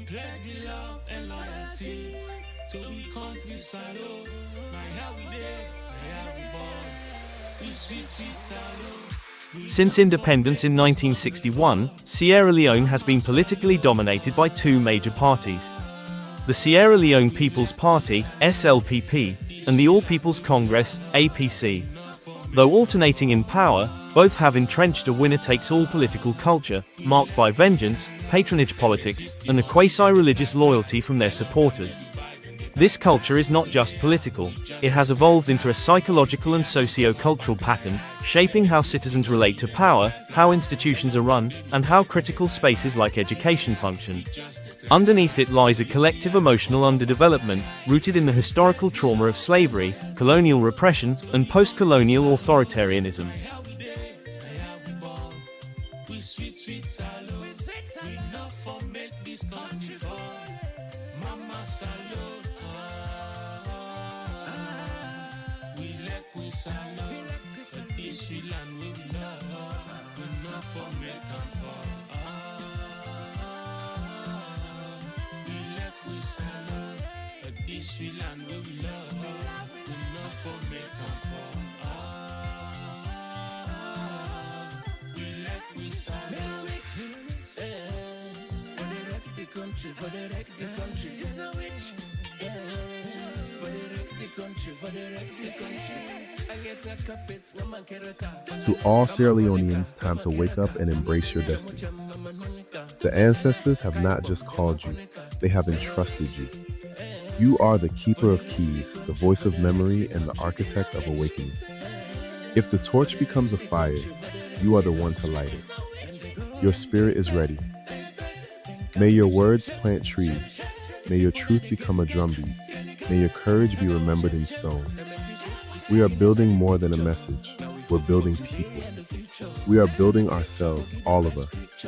pledge love and loyalty to we country salute. My how we there, my how we born. We sweet, sweet salute. Since independence in 1961, Sierra Leone has been politically dominated by two major parties. The Sierra Leone People's Party, SLPP, and the All People's Congress, APC. Though alternating in power, both have entrenched a winner-takes-all political culture, marked by vengeance, patronage politics, and a quasi-religious loyalty from their supporters. This culture is not just political, it has evolved into a psychological and socio-cultural pattern, shaping how citizens relate to power, how institutions are run, and how critical spaces like education function. Underneath it lies a collective emotional underdevelopment, rooted in the historical trauma of slavery, colonial repression, and post-colonial authoritarianism. We salute this we land we love. We not for make and fall. We salute this we land we love. We not for make and fall. We salute. For the wreck the country. It's a witch. To all Sierra Leoneans, time to wake up and embrace your destiny. The ancestors have not just called you, they have entrusted you. You are the keeper of keys, the voice of memory, and the architect of awakening. If the torch becomes a fire, you are the one to light it. Your spirit is ready. May your words plant trees. May your truth become a drumbeat. May your courage be remembered in stone. We are building more than a message. We're building people. We are building ourselves, all of us.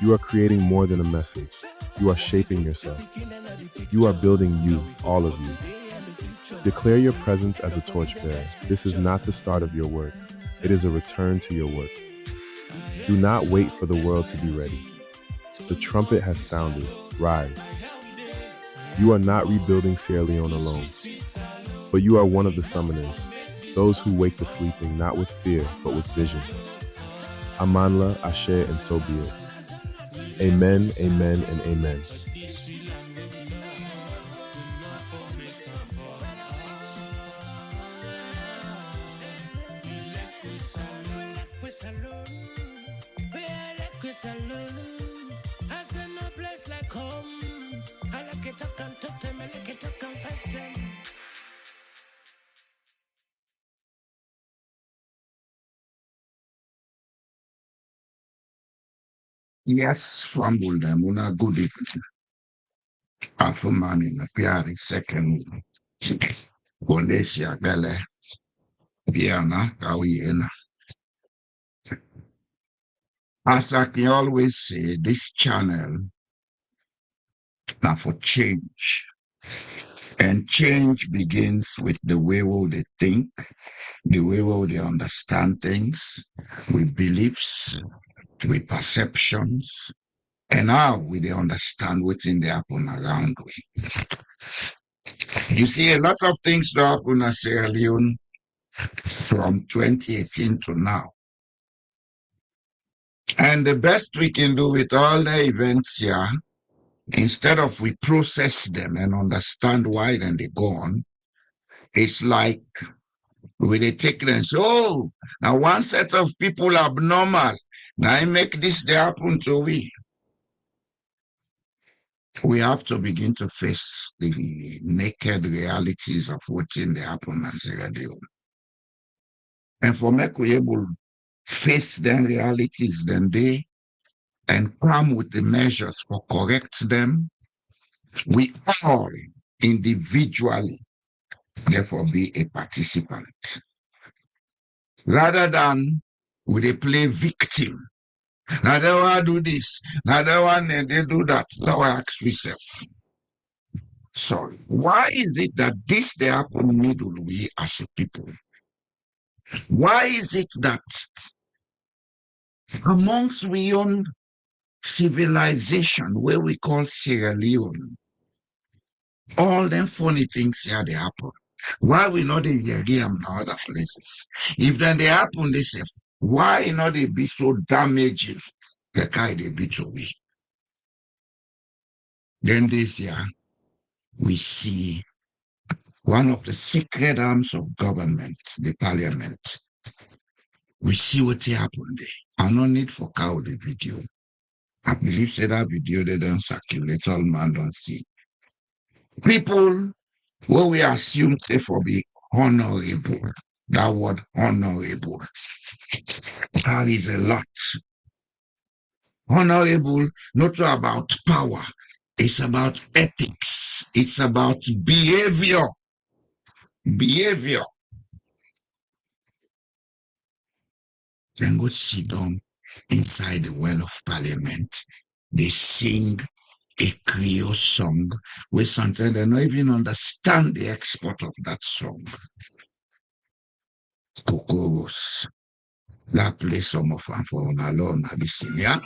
You are creating more than a message. You are shaping yourself. You are building you, all of you. Declare your presence as a torchbearer. This is not the start of your work. It is a return to your work. Do not wait for the world to be ready. The trumpet has sounded. Rise. You are not rebuilding Sierra Leone alone, but you are one of the summoners, those who wake the sleeping not with fear, but with vision. Amanla, Ashe, and so be it. Amen, amen, and amen. Yes, fumble them. Una good evening. Alpha man in the Piari second. Bolesia Gale. Piana Kawiena. As I can always say, this channel now for change. And change begins with the way they think, the way they understand things, with beliefs, with perceptions, and how we they understand what's in the happen around we. You see, a lot of things that happen in Sierra Leone from 2018 to now. And the best we can do with all the events here, instead of we process them and understand why then they go on, it's like they take them and say, oh, now one set of people abnormal. Now I make this they happen to we. We have to begin to face the naked realities of what's in the happen in Sierra Leone. And for me, we able face them realities then they and come with the measures for correct them, we all individually therefore be a participant. Rather than we they play victim. Now they want to do this, now they want and they do that. Now I ask myself, sorry, why is it that this they happen middle we as a people? Why is it that amongst we own civilization where we call Sierra Leone, all them funny things here they happen. Why we not in hear them in other places? If then they happen, they say, why not they be so damaging? The kind they beat away. Then this year, we see one of the sacred arms of government, the parliament. We see what happened there. I no need for cow the video. I believe say that video they don't circulate, all man don't see. People who we assume say for be honorable. That word honorable carries a lot. Honorable, not about power. It's about ethics. It's about behavior. Behavior. Then go sit down inside the well of parliament. They sing a Krio song where sometimes they don't even understand the export of that song. Coco, that play some of them for alone, have you seen, yeah?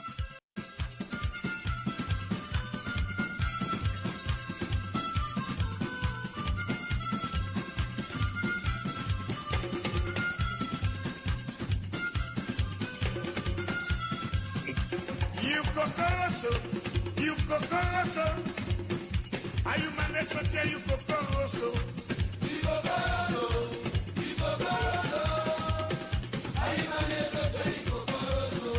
You Cocoroso, are you man that's what you Cocoroso? You Cocoroso, are you man that's what you Cocoroso?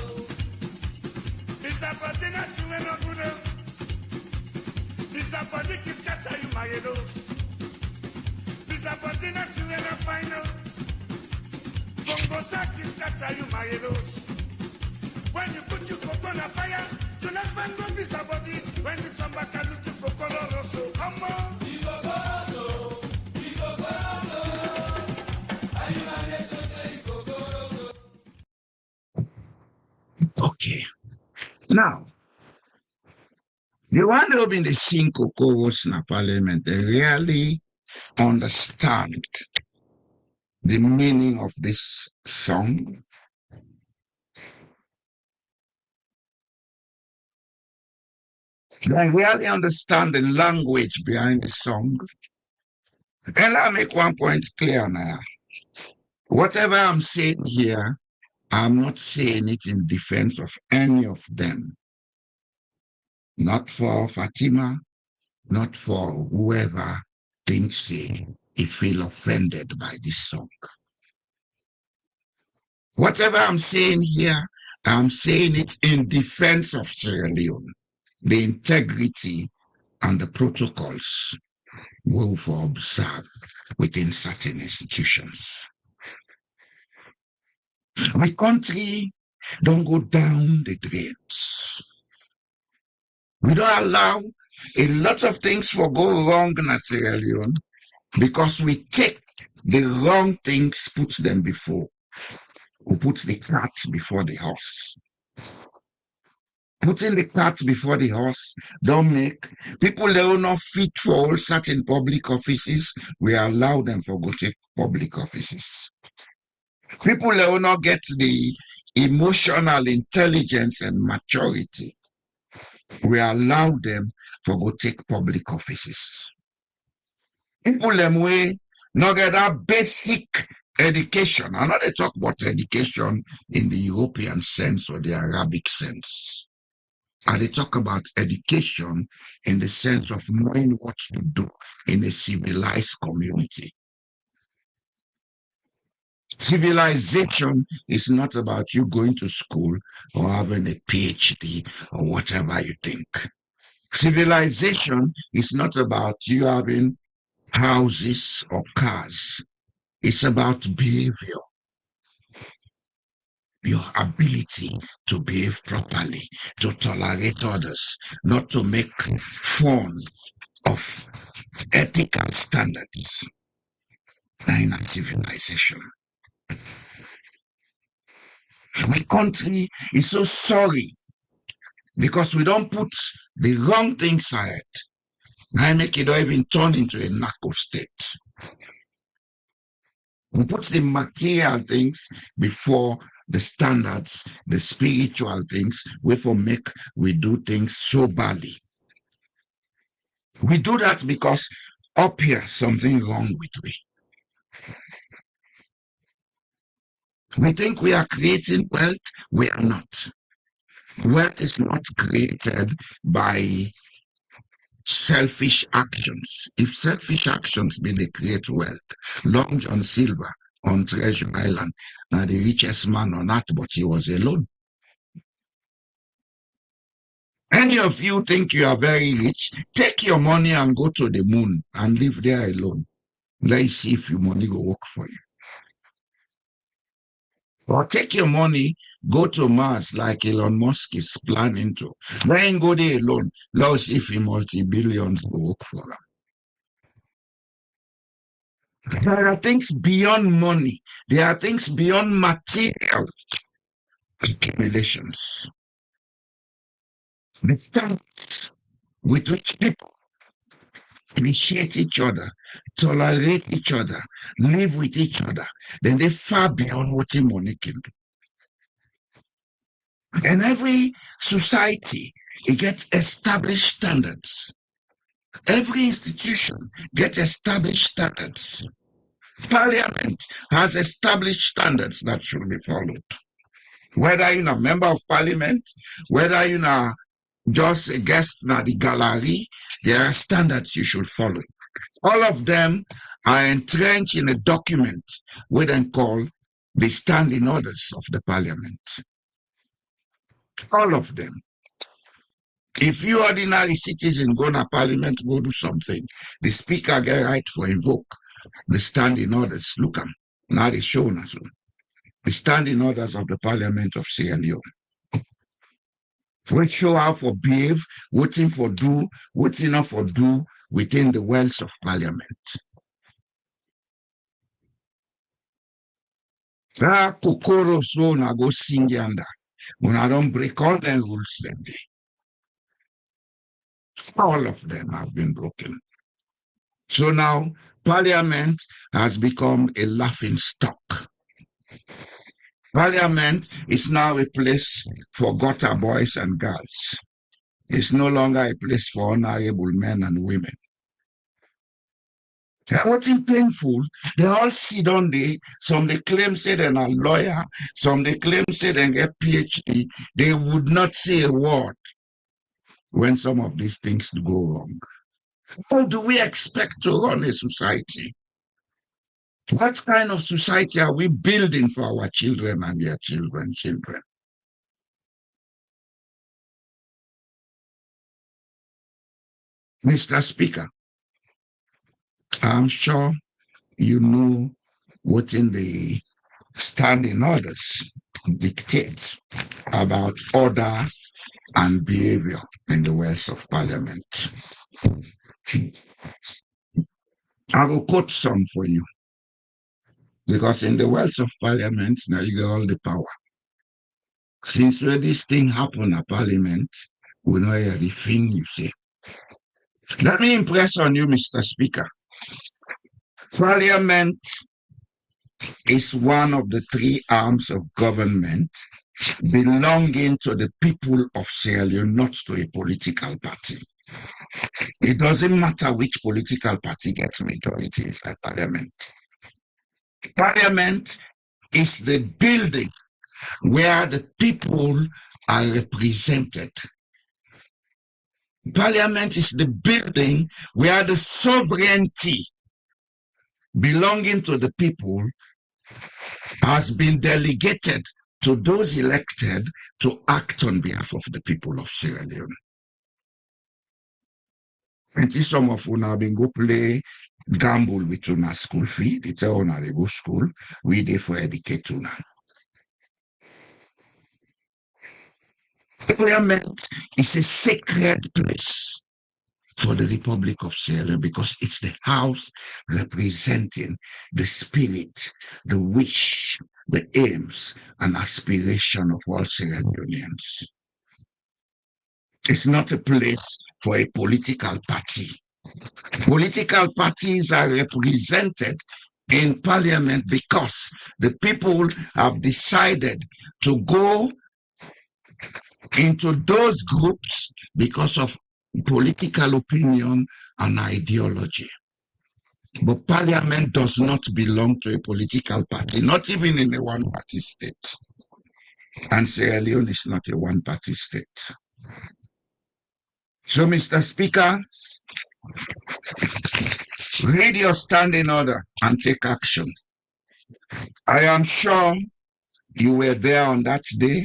Is that for dinner to an oguno? Is that for the kiss cat are you mayedos? Is that for dinner to an final? Bongo sack is cat are you mayedos? When you put your cocoa on fire, you not find go be somebody. When you come back and look to cocoa rosso, come on. Okay. Now, the one who have been the sing cocoa in the parliament, they really understand the meaning of this song. They really understand the language behind the song. And I'll make one point clear now. Whatever I'm saying here, I'm not saying it in defense of any of them. Not for Fatima, not for whoever thinks he feel offended by this song. Whatever I'm saying here, I'm saying it in defense of Sierra Leone, the integrity and the protocols we will observe within certain institutions. My country don't go down the drains. We don't allow a lot of things for go wrong in Sierra Leone because we take the wrong things, put them before. We put the cart before the horse. Putting the cart before the horse don't make people that are not fit for all certain public offices. We allow them for go take public offices. People that will not get the emotional intelligence and maturity. We allow them for go take public offices. People them way not get that basic education. I know they talk about education in the European sense or the Arabic sense. And they talk about education in the sense of knowing what to do in a civilized community. Civilization is not about you going to school or having a PhD or whatever you think. Civilization is not about you having houses or cars. It's about behavior. Your ability to behave properly, to tolerate others, not to make fun of ethical standards in a civilization. My country is so sorry because we don't put the wrong things ahead. I make it even turn into a narco state. We put the material things before the standards, the spiritual things. We do things soberly. We do that because up here something wrong with we. We think we are creating wealth. We are not. Wealth is not created by selfish actions. If selfish actions be they create wealth, Long John Silver on Treasure Island, now the richest man on earth, but he was alone. Any of you think you are very rich, take your money and go to the moon and live there alone. Let's see if your money will work for you. Or take your money, go to Mars like Elon Musk is planning to. Then go there alone. Let's see if your multi-billions will work for him. There are things beyond money. There are things beyond material accumulations. The standards with which people appreciate each other, tolerate each other, live with each other, then they're far beyond what the money can do. And every society, it gets established standards. Every institution gets established standards. Parliament has established standards that should be followed. Whether you're a member of parliament, whether you're just a guest in the gallery, there are standards you should follow. All of them are entrenched in a document we then call the standing orders of the parliament. All of them. If you ordinary citizen go to parliament, go do something, the speaker get right for invoke the standing orders. Look them. Now they show us the standing orders of the parliament of Sierra Leone. We show how for behave, waiting for do, waiting not for do within the walls of parliament. Coco so na go sing yanda. When I don't break all the rules then day. All of them have been broken. So now parliament has become a laughing stock. Parliament is now a place for gutter boys and girls. It's no longer a place for honorable men and women. What's painful, they all sit on there. Some they claim say they're a lawyer, some they claim say they get PhD. They would not say a word when some of these things go wrong. How do we expect to run a society? What kind of society are we building for our children and their children's children? Mr. Speaker, I'm sure you know what in the standing orders dictate about order and behavior in the wells of parliament. I will quote some for you. Because in the wells of parliament, now you get all the power. Since where this thing happened at parliament, we know the thing you say. Let me impress on you, Mr. Speaker. Parliament is one of the three arms of government belonging to the people of Sierra Leone, not to a political party. It doesn't matter which political party gets majority in parliament. Parliament is the building where the people are represented. Parliament is the building where the sovereignty belonging to the people has been delegated to those elected to act on behalf of the people of Sierra Leone. And some of you have been go play gamble with una school fee. They tell una they go school. We there for educate una. Parliament is a sacred place for the Republic of Sierra Leone because it's the house representing the spirit, the wish, the aims, and aspiration of all Sierra Leoneans. It's not a place for a political party. Political parties are represented in parliament because the people have decided to go into those groups because of political opinion and ideology. But parliament does not belong to a political party, not even in a one-party state. And Sierra Leone is not a one-party state. So, Mr. Speaker, read your standing order and take action. I am sure you were there on that day.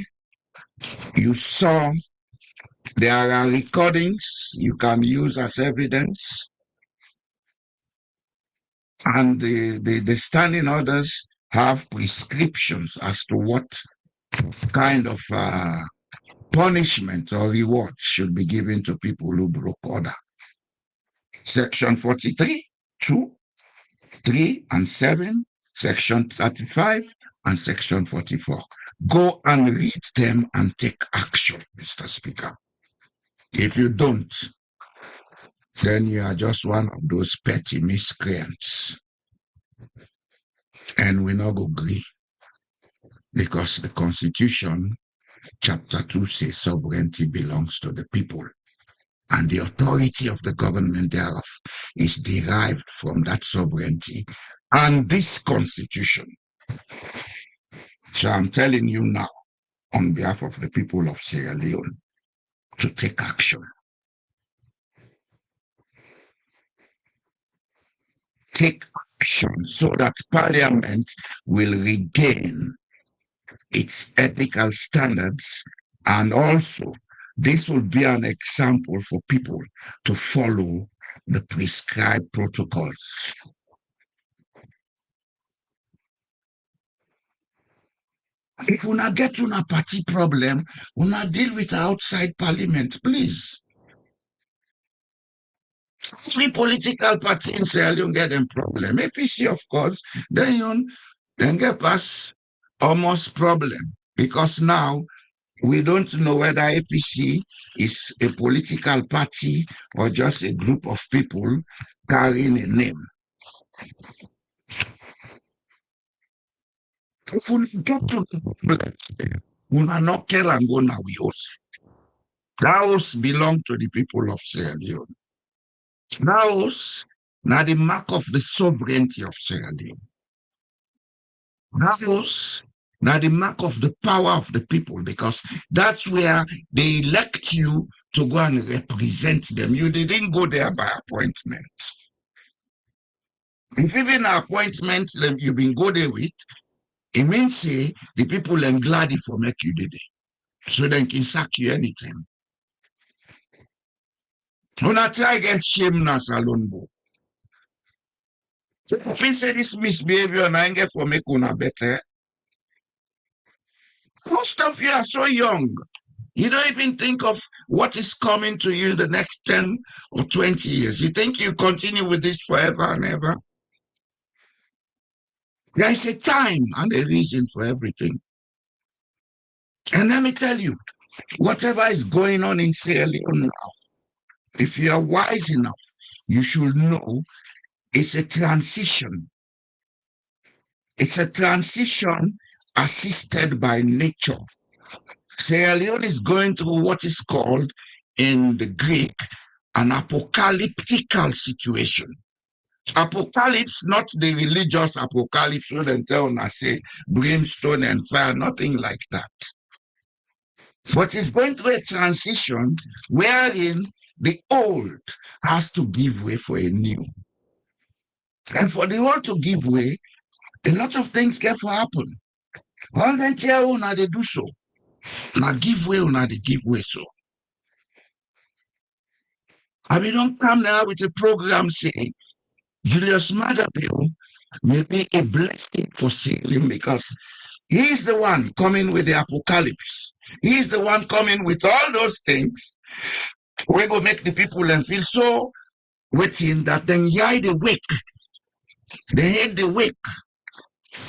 You saw there are recordings you can use as evidence. And the standing orders have prescriptions as to what kind of punishment or reward should be given to people who broke order. Section 43, 2, 3, and 7, Section 35, and Section 44. Go and read them and take action, Mr. Speaker. If you don't, then you are just one of those petty miscreants. And we not go agree. Because the Constitution, Chapter 2 says sovereignty belongs to the people. And the authority of the government thereof is derived from that sovereignty and this Constitution. So I'm telling you now, on behalf of the people of Sierra Leone, to take action. Take action so that Parliament will regain its ethical standards, and also this will be an example for people to follow the prescribed protocols. If we not get to a party problem, we not deal with outside parliament, please. Three political parties in Sierra Leone get them problem. APC, of course, then get past almost problem, because now we don't know whether APC is a political party or just a group of people carrying a name. If we get to we are not care and go now we house. That house belong to the people of Sierra Leone. That house now the mark of the sovereignty of Sierra Leone. That house now the mark of the power of the people, because that's where they elect you to go and represent them. You didn't go there by appointment. If even an appointment you've been go there with, it means say the people are glad for make you did it. So they can sack you anything. When I try get shame now, salon bo. If you say this misbehavior and I get for make una better, most of you are so young. You don't even think of what is coming to you in the next 10 or 20 years. You think you continue with this forever and ever? There is a time and a reason for everything. And let me tell you, whatever is going on in Sierra Leone now, if you are wise enough, you should know it's a transition. It's a transition assisted by nature. Sierra Leone is going through what is called in the Greek an apocalyptical situation. Apocalypse, not the religious apocalypse, where they tell us say brimstone and fire, nothing like that. But it's going through a transition wherein the old has to give way for a new. And for the old to give way, a lot of things get to happen. All them tell una they do so. Now give way, una they give way so. And we don't come now with a program saying Julius Madapio may be a blessing for Sierra, because he's the one coming with the apocalypse. He's the one coming with all those things. We're going to make the people and feel so waiting that then yai the wake. They hate the wake.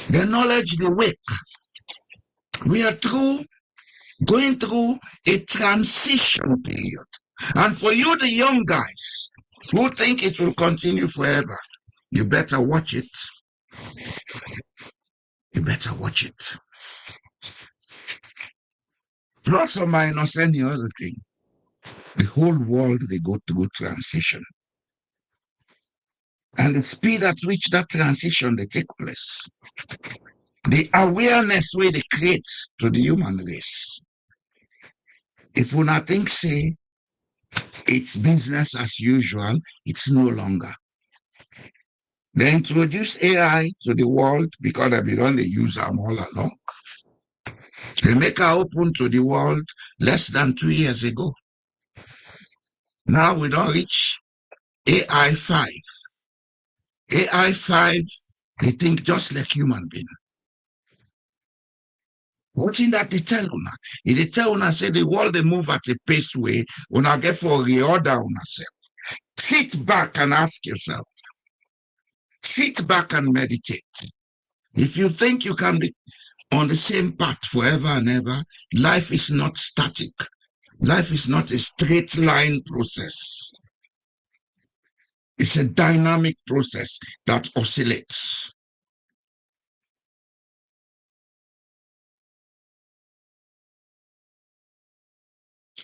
The knowledge the wake. We are going through a transition period. And for you, the young guys who think it will continue forever, you better watch it. You better watch it. Plus or minus any other thing. The whole world, they go through transition. And the speed at which that transition they take place. The awareness where they create to the human race. If we not think, say, it's business as usual, it's no longer. They introduce AI to the world because they've been on the use them all along. They make her open to the world less than 2 years ago. Now we don't reach AI 5. AI 5, they think just like human being. What in that they tell una? If they tell una say the world they move at a pace way, una get for reorder una self. Sit back and ask yourself. Sit back and meditate. If you think you can be on the same path forever and ever, life is not static. Life is not a straight line process. It's a dynamic process that oscillates.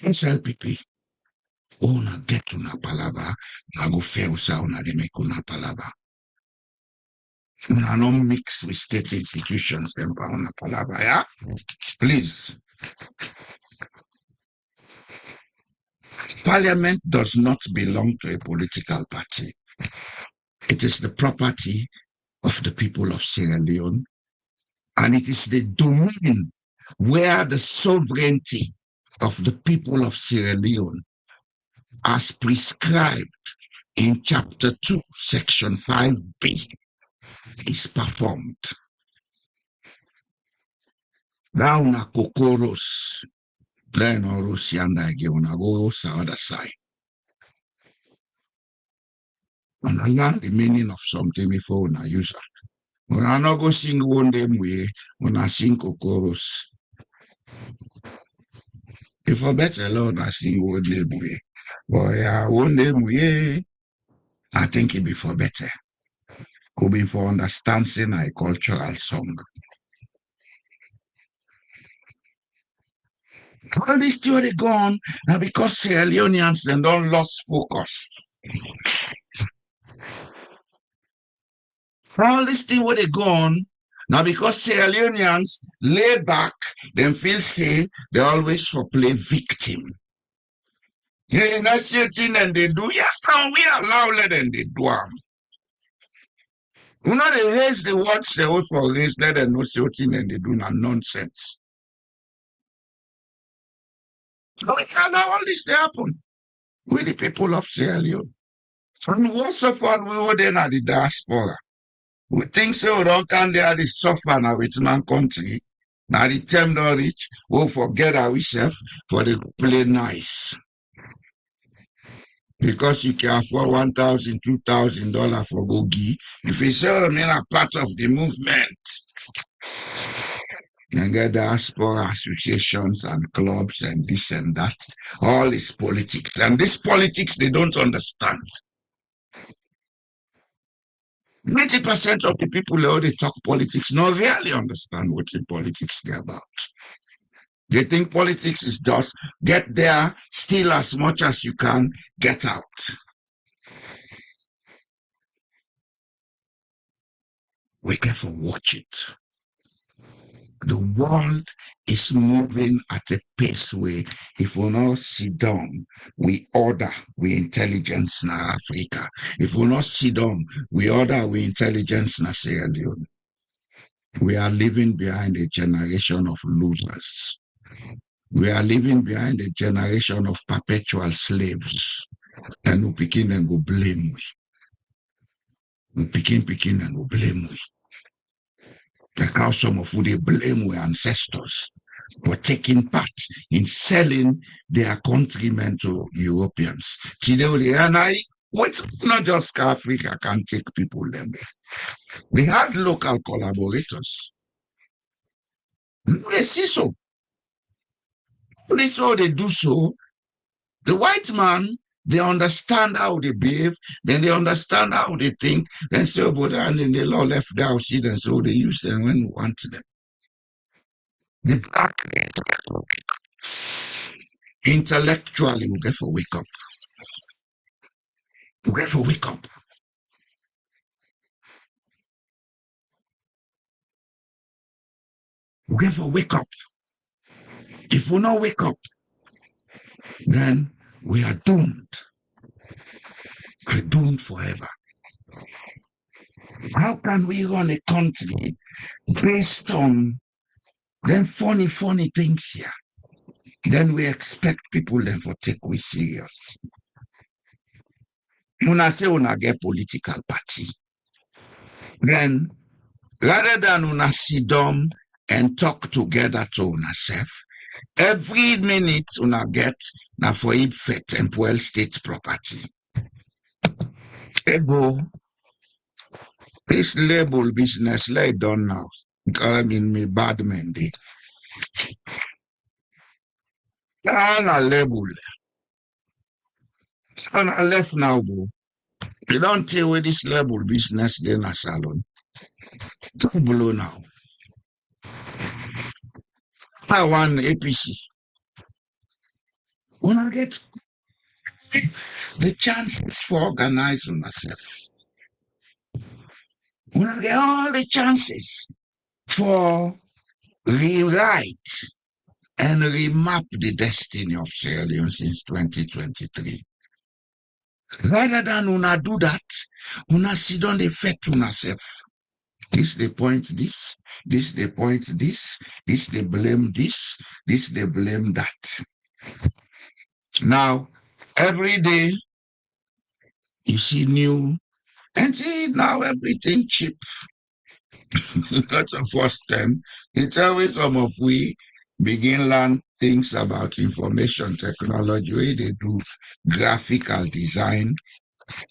SLPP, una get una palabra, na go feusa una de make una palabra. Una no mix with state institutions, them pa una palabra, yeah? Please. Parliament does not belong to a political party. It is the property of the people of Sierra Leone, and it is the domain where the sovereignty of the people of Sierra Leone, as prescribed in Chapter 2, Section 5B, is performed. Now, na Cocoros, then or Rusianda again, go the other side. And I learn the meaning of something before I use it. When I not go sing one day way, when I sing Cocoros. If I bet alone, I sing one day way. But yeah, one day way, I think it be for better. Could be for understanding a cultural song. All this theory gone now because Sierra Leoneans then don't lost focus. All this thing where they gone now because Sierra Leoneans lay back, then feel say they always for play victim. Yeah, that's your thing and they do. Yes, now we allow let them they do them. You know they raise the words they hold for raise, let them know your thing and they do not nonsense. How can all this happen with the people of Sierra Leone? And most of all, we were then at the diaspora. We think so, we don't can they are the suffer now with man country. Now the time don't reach, we'll forget ourselves for the play nice. Because you can afford $1,000, $2,000 for Gogi. If you say, oh, man, a part of the movement, and get diaspora associations and clubs and this and that. All is politics. And this politics, they don't understand. 90% of the people who they talk politics not really understand what in politics they're about. They think politics is just get there, steal as much as you can, get out. We careful watch it. The world is moving at a pace where if we not sit down, we order, we intelligence na Africa. If we not sit down, we order, we intelligence na Sierra Leone. We are living behind a generation of losers. We are living behind a generation of perpetual slaves. And we begin and go blame we. We begin and go blame we. Like how some of you they blame we ancestors for taking part in selling their countrymen to Europeans. Today, and I, what not just Africa can take people them. They had local collaborators. They see so. They saw they do so. The white man They understand how they behave, then they understand how they think, then say, oh, but and then the law left the house, and so they use them when you want them. The black intellectually will get for wake up. We get for wake up. We get for wake up. If we not wake up, then we are doomed. We're doomed forever. How can we run a country based on then funny things here? Then we expect people then for take we serious. Una say una get political party. Then rather than una sit down and talk together to una self, every minute una get na for it for temporal state property. Ego, this label business lay done now. I mean, me bad men dey. Na label. And I left now, bro. You don't tell where this label business then a salon. Don't blow now. I want APC. When I get the chances for organizing myself, when I get all the chances for rewrite and remap the destiny of Sierra Leone since 2023. Rather than una do that, una sit down the effect on herself. This they point this they point this they blame this they blame that. Now, every day you see new, and see now everything cheap. That's the first time. It's always some of we begin learn things about information technology, where they do graphical design.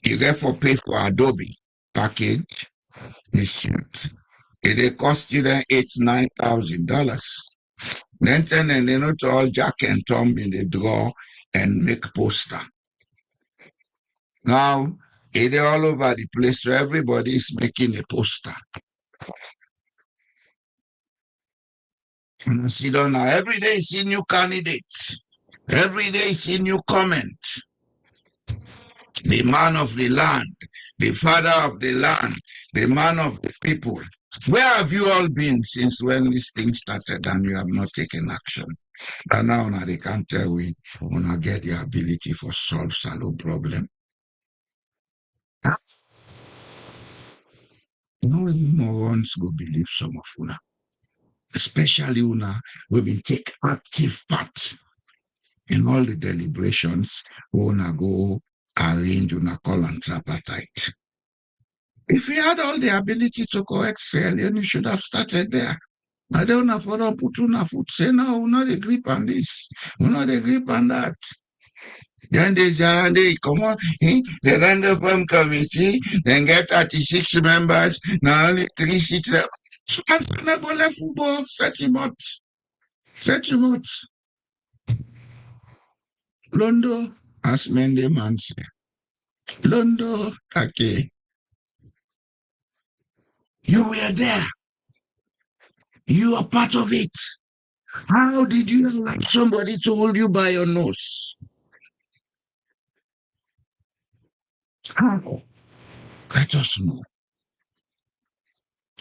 You therefore pay for Adobe package, the suit. It cost you then $8,000-9,000. Then turn and they not all Jack and Tom in the draw and make poster. Now it all over the place, so everybody is making a poster. And I see down now every day see new candidates. Every day see new comment. The man of the land, the father of the land, the man of the people. Where have you all been since when this thing started and you have not taken action? And now they can't tell we when I get the ability for solve shallow problem. No morons go believe some of una. Especially una we will take active part in all the deliberations una go arrange una call and tripartite. If we had all the ability to correct Sierra Leone, you should have started there. I don't know for them put una foot say no, we not the grip on this, we not the grip on that. Then they come on, the random farm committee, then get 36 members, now only 3 seats left. Football, set him out. Set him out. Londo, as Mende man say. Londo, okay. You were there. You are part of it. How did you allow somebody to hold you by your nose? How? Let us know.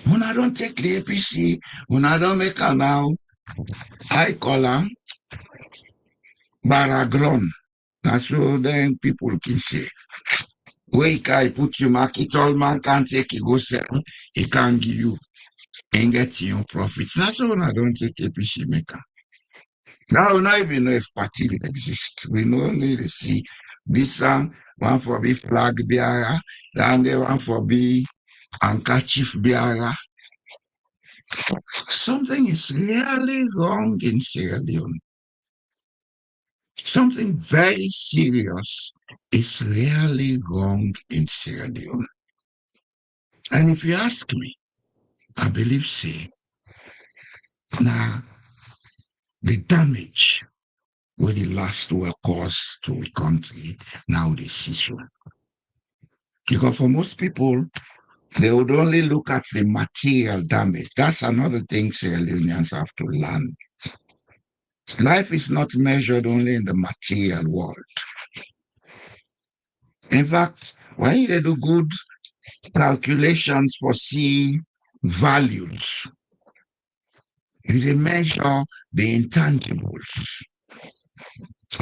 When I don't take the APC, when I don't make her now, I call her Baragron. That's so then people can say, wake I put you market, all man can't take it, go sell, he can't give you and get your profits. That's why I don't take APC maker. Now we don't even know if party exists. We only see this one for be flag bearer, and the one for be handkerchief bearer. Something is really wrong in Sierra Leone. Something very serious is really wrong in Sierra Leone. And if you ask me, I believe say now the damage where the last workers to a country now they see so. Because for most people, they would only look at the material damage. That's another thing Sierra Leoneans have to learn. Life is not measured only in the material world. In fact, when they do good calculations for C values, they measure the intangibles.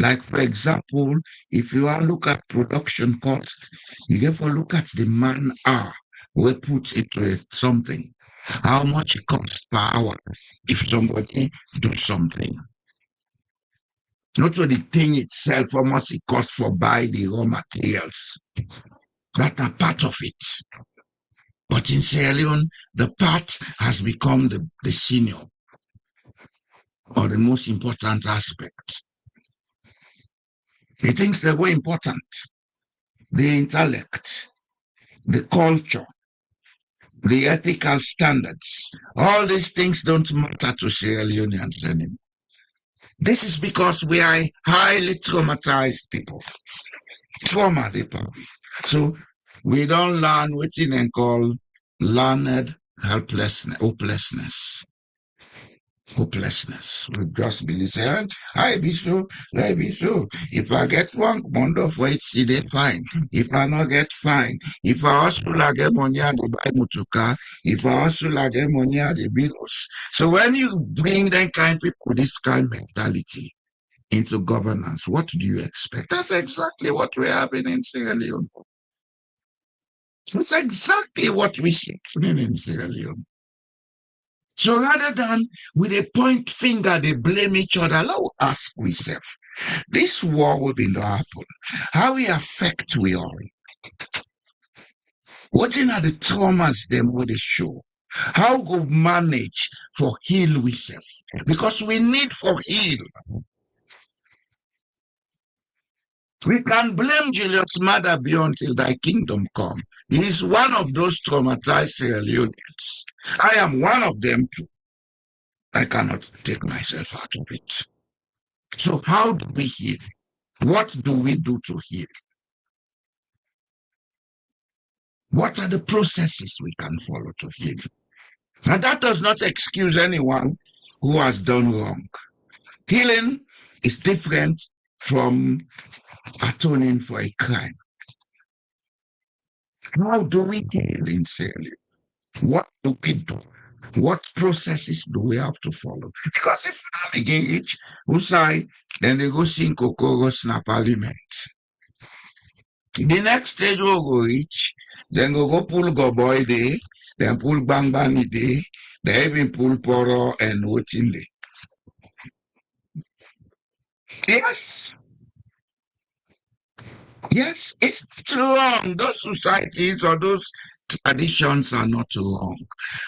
Like, for example, if you are look at production cost, you have to look at the man hour we put into something. How much it costs per hour if somebody do something. Not for the thing itself, how much it costs for buy the raw materials. That are part of it. But in Sierra Leone, the part has become the senior or the most important aspect. The things that were important, the intellect, the culture, the ethical standards, all these things don't matter to Sierra Leoneans anymore. This is because we are highly traumatized people. Trauma, so we don't learn what they call learned hopelessness. We just believe, say, I be so, I be so. If I get one month of wait, see they fine. If I not get fine, if I also like get money, I go buy motoka. If I also like get money, I the bills. So when you bring that kind of people, this kind of mentality into governance, what do you expect? That's exactly what we're having in Sierra Leone. That's exactly what we see in Sierra Leone. So rather than with a point finger, they blame each other. Let's ask ourselves, this war will be not happen. How we affect we all? What are the traumas them will they show? How go manage for heal we self? Because we need for heal. We can blame Julius Maada until thy kingdom come. He is one of those traumatized Sierra Leoneans. I am one of them too. I cannot take myself out of it. So how do we heal? What do we do to heal? What are the processes we can follow to heal? And that does not excuse anyone who has done wrong. Healing is different from atoning for a crime. How do we heal sincerely? What do we do? What processes do we have to follow? Because if I'm again each who say, then they go sing Coco, go snap parliament. The next stage will go reach, then go pull go boy day, then pull bang bang day, they even pull poro and waiting day. Yes, yes, it's wrong. Those societies or those traditions are not wrong,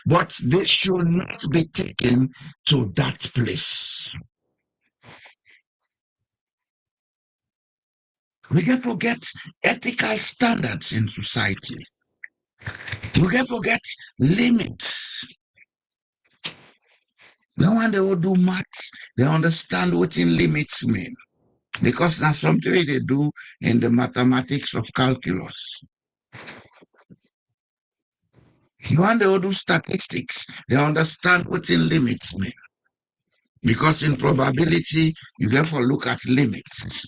but they should not be taken to that place. We can forget ethical standards in society. We can forget limits. The one they will do maths, they understand what in limits mean. Because that's something they do in the mathematics of calculus. You want they will do statistics, they understand what in limits mean. Because in probability, you have to look at limits.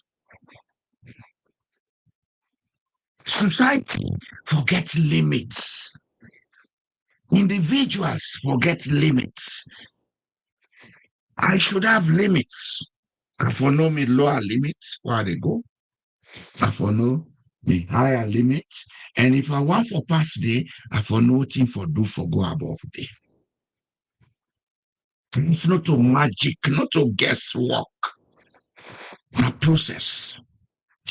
Society forget limits. Individuals forget limits. I should have limits. I for know me lower limits where they go. I for know the higher limits. And if I want for past day, I for know thing for do for go above day. It's not to magic, not to guesswork. A process.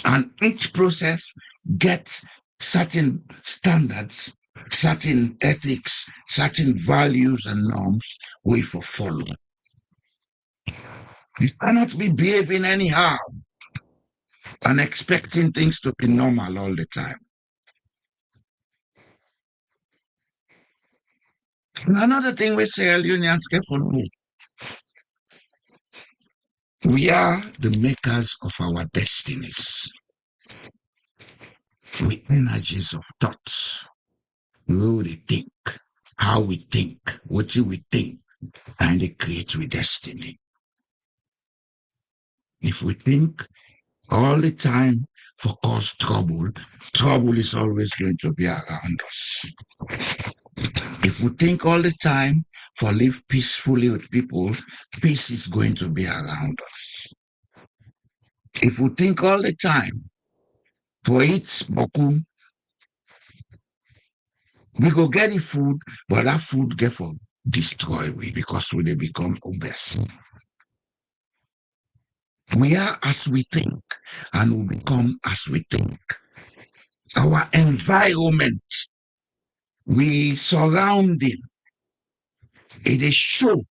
And each process gets certain standards, certain ethics, certain values and norms we for follow. You cannot be behaving anyhow and expecting things to be normal all the time. And another thing we say, unions careful. We are the makers of our destinies. We energies of thoughts. We really think, how we think, what we think, and they create with destiny. If we think all the time for cause trouble, trouble is always going to be around us. If we think all the time for live peacefully with people, peace is going to be around us. If we think all the time for eat boku, we go get the food, but that food get for destroy we because we they become obese. We are as we think, and we become as we think. Our environment, we surrounding, it is show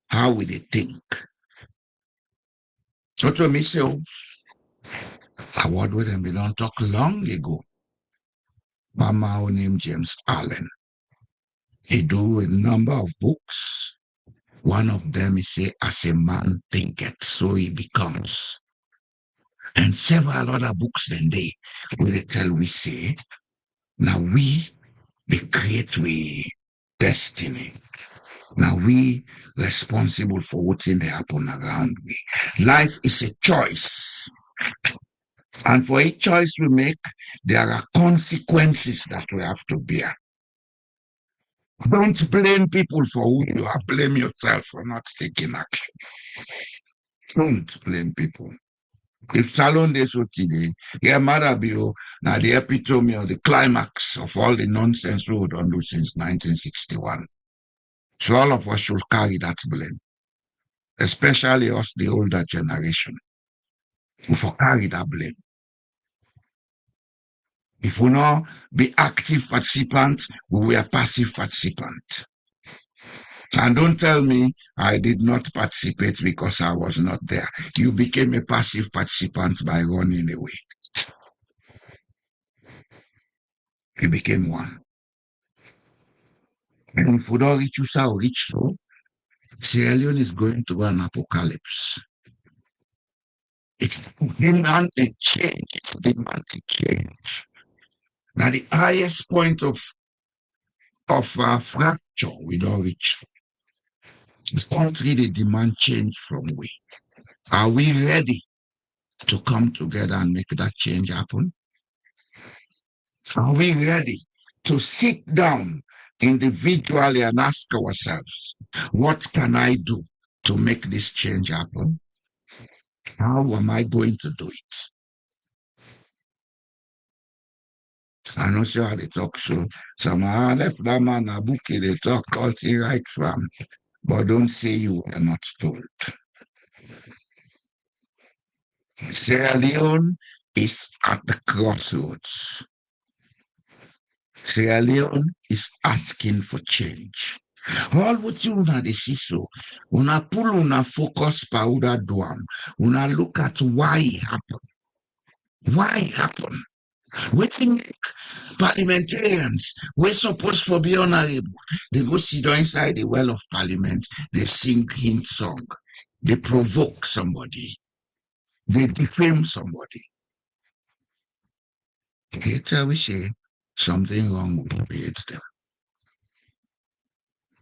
how we they think. So to me say, a word with them we don't talk long ago. Mama who named James Allen. He do a number of books. One of them is say, as a man thinketh, so he becomes. And several other books then they will tell we say, now we create we destiny. Now we responsible for what's in the happen around me. Life is a choice. And for each choice we make, there are consequences that we have to bear. Don't blame people for who you are. Blame yourself for not taking action. Don't blame people. If Salon de today, yeah, Marabio, now the epitome or the climax of all the nonsense we don't do since 1961. So all of us should carry that blame, especially us, the older generation. We for carry that blame. If we not be active participants, we were passive participants. And don't tell me I did not participate because I was not there. You became a passive participant by running away. You became one. And if we don't reach you, so reach so, Sierra Leone is going to an apocalypse. It's demanding change. It's demanding change. Now the highest point of fracture we don't reach. The country they demand change from we. Are we ready to come together and make that change happen? Are we ready to sit down individually and ask ourselves, what can I do to make this change happen? How am I going to do it? I know see how they talk so. Somehow left that man a book they talk all thing right from. But don't say you were not told. Sierra Leone is at the crossroads. Sierra Leone is asking for change. All what you una dey see so, una pull una focus powder down, una look at why it happened. Why it happened? Wetin make parliamentarians wey suppose for be honorable, they go sit down inside the well of parliament, they sing hymn song, they provoke somebody, they defame somebody. Okay, tell we say something wrong with them.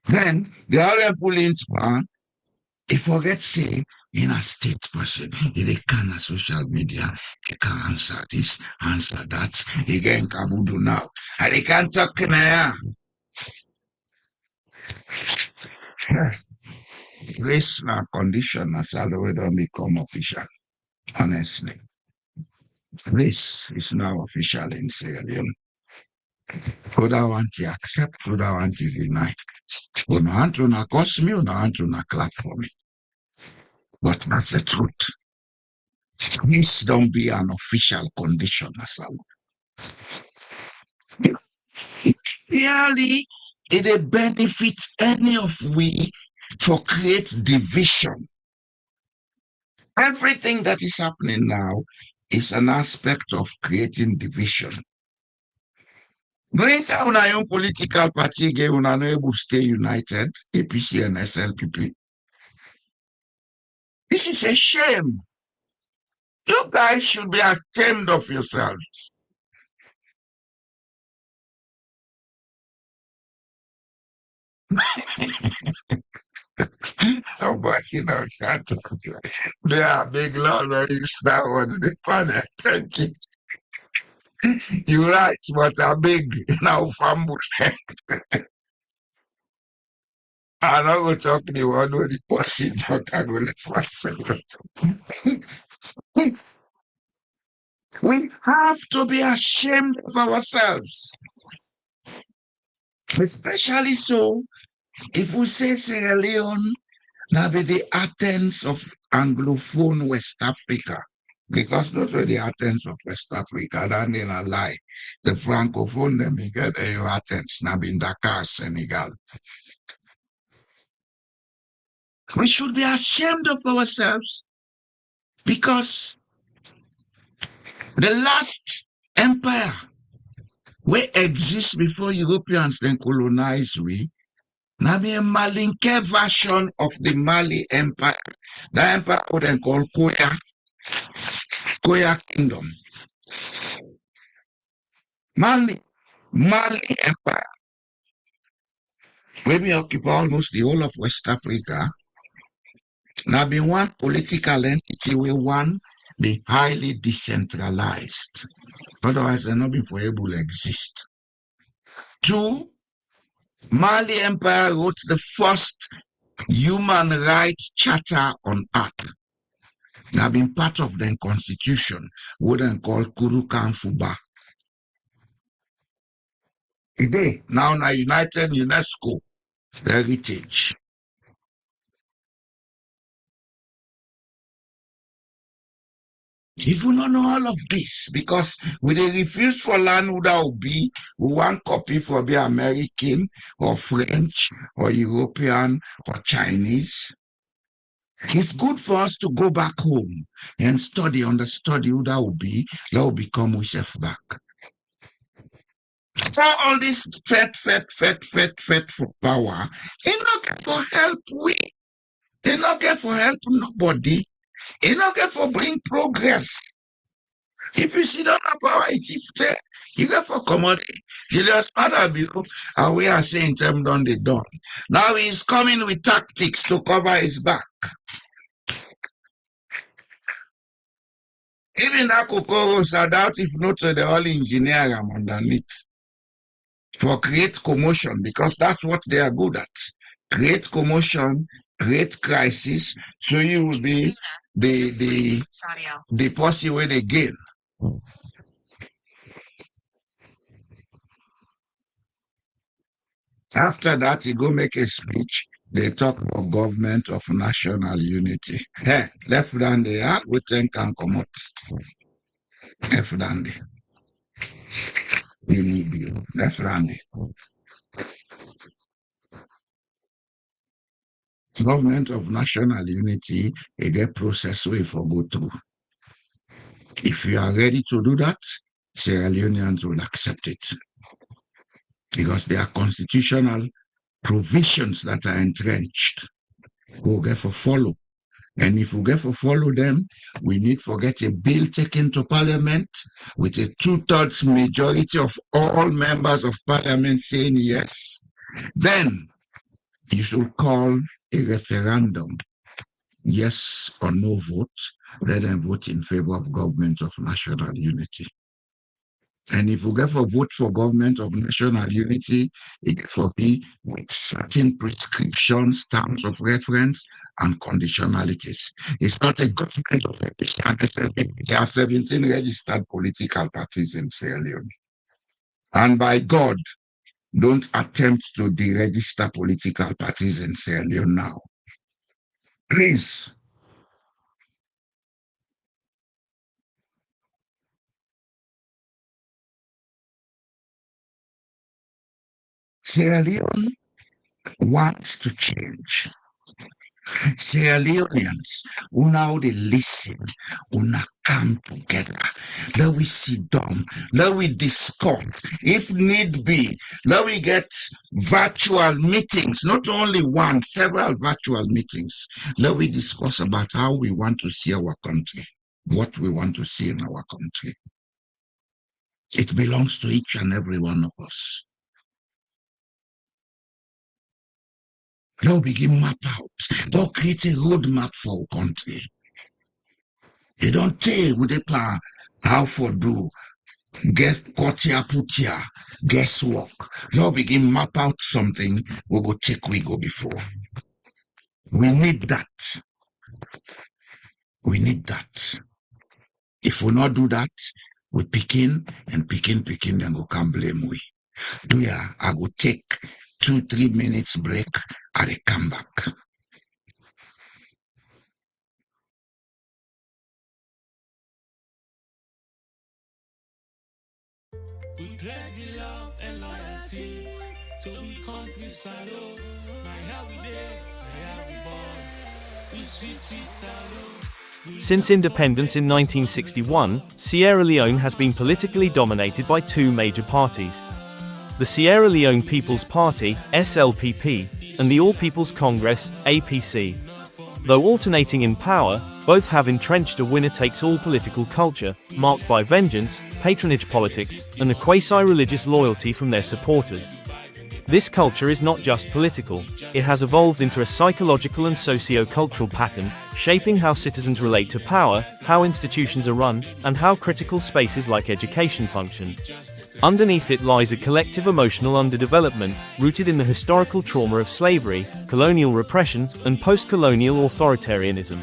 Then the other police man, he forget say in a state person, he can on social media, he can answer this, answer that, he can kabudu now. And he can't talk now. Race now condition as all the way don't become official. Honestly. Race is now official in Sierra Leone. Whether want to accept, whether want to deny. Una want to curse me, una want to clap for me. But that's the truth. This don't be an official condition as well. Clearly, it benefits any of we for create division. Everything that is happening now is an aspect of creating division. But inside our own political party, again, we are not able to stay united, APC and SLPP. This is a shame. You guys should be ashamed of yourselves. Somebody, can't talk. They are big Lord, that was the father. Thank you. You're right, but I'm big now, fumble. I'm not going to talk to the one with the pussy talk. I'm going to We have to be ashamed of ourselves, especially so if we say Sierra Leone, now be the Athens of Anglophone West Africa. Because not only the Athens of West Africa, that ain't a lie. The Francophone, them, you get Athens, now in Dakar, Senegal. We should be ashamed of ourselves because the last empire we exist before Europeans then colonize we. Now be a Malinke version of the Mali Empire. The empire would then call Koya Kingdom. Mali Empire. We may occupy almost the whole of West Africa. Now be one political entity we one be highly decentralized. Otherwise, they're not been for able to exist. Two, Mali Empire wrote the first human rights charter on earth. Now been part of the constitution, what they call Kurukan Fuba. Today, now United UNESCO Heritage. If we don't know all of this, because we they refuse for land who that will be, we want copy for be American or French or European or Chinese. It's good for us to go back home and understudy who that will be, that will become we self back. So all this fat for power, it not get for help we, it not get for help nobody, it not get for bring progress. If you sit on a power, it's you get for commodity. You just matter because and we are saying them done they done. Now he's coming with tactics to cover his back. Even that Coco was I doubt if not the whole engineer am underneath for create commotion because that's what they are good at. Create commotion, create crisis, so you will be the pussy where they gain. After that, he go make a speech. They talk about government of national unity. Hey, left down there, we think can come out. Left down there. You need you. Left down there. Government of national unity, a get process way for go through. If you are ready to do that, Sierra Leoneans will accept it because there are constitutional provisions that are entrenched. We'll get for follow. And if we get for follow them, we need to get a bill taken to parliament with a 2/3 majority of all members of parliament saying yes. Then you should call a referendum. Yes or no vote. Let them vote in favor of government of national unity. And if we get for vote for government of national unity, it for be with certain prescriptions, terms of reference, and conditionalities. It's not a government of SLPP. There are 17 registered political parties in Sierra Leone. And by God, don't attempt to deregister political parties in Sierra Leone now. Please. Sierra Leone wants to change. Sierra Leoneans, una they listen, una come together. Let we sit down, let we discuss. If need be, let we get virtual meetings, not only one, several virtual meetings. Let we discuss about how we want to see our country, what we want to see in our country. It belongs to each and every one of us. Now begin map out. Now create a roadmap for our country. They don't tell with the plan how for do. Guess kotia putia. Guesswork. Now begin map out something we go take we go before. We need that. We need that. If we not do that, we picking and picking, then go come blame we. Do ya? I go take 2-3 minutes break. I come back. We pledge love and loyalty to be country salute. My how we there, my how we born. We sweet salute. Since independence in 1961, Sierra Leone has been politically dominated by two major parties. The Sierra Leone People's Party, SLPP, and the All People's Congress, APC. Though alternating in power, both have entrenched a winner-takes-all political culture, marked by vengeance, patronage politics, and a quasi-religious loyalty from their supporters. This culture is not just political, it has evolved into a psychological and socio-cultural pattern, shaping how citizens relate to power, how institutions are run, and how critical spaces like education function. Underneath it lies a collective emotional underdevelopment, rooted in the historical trauma of slavery, colonial repression, and post-colonial authoritarianism.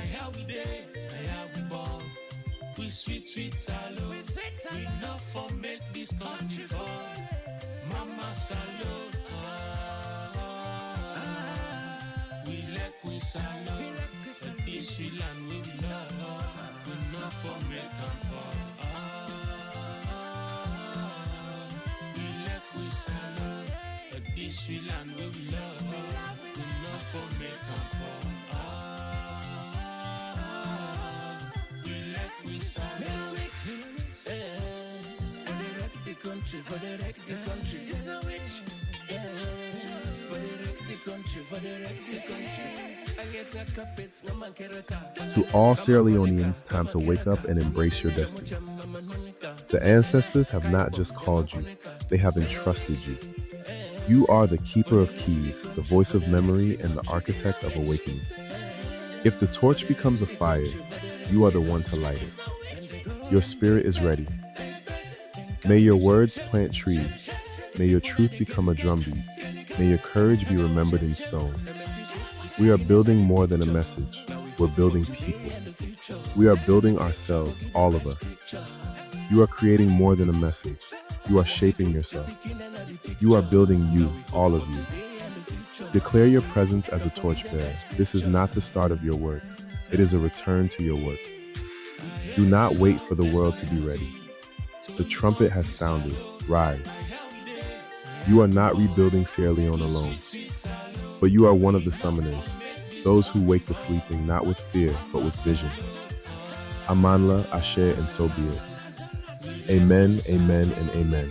For the wreck the country, it's a witch. For the wreck the country, for the wreck the country. I guess I cup it's no man can record. To all Sierra Leoneans, time to wake up and embrace your destiny. The ancestors have not just called you, they have entrusted you. You are the keeper of keys, the voice of memory, and the architect of awakening. If the torch becomes a fire, you are the one to light it. Your spirit is ready. May your words plant trees. May your truth become a drumbeat. May your courage be remembered in stone. We are building more than a message. We're building people. We are building ourselves, all of us. You are creating more than a message. You are shaping yourself. You are building you, all of you. Declare your presence as a torchbearer. This is not the start of your work. It is a return to your work. Do not wait for the world to be ready. The trumpet has sounded. Rise. You are not rebuilding Sierra Leone alone, but you are one of the summoners, those who wake the sleeping not with fear, but with vision. Amanla, Ashe, and so be it. Amen, amen, and amen.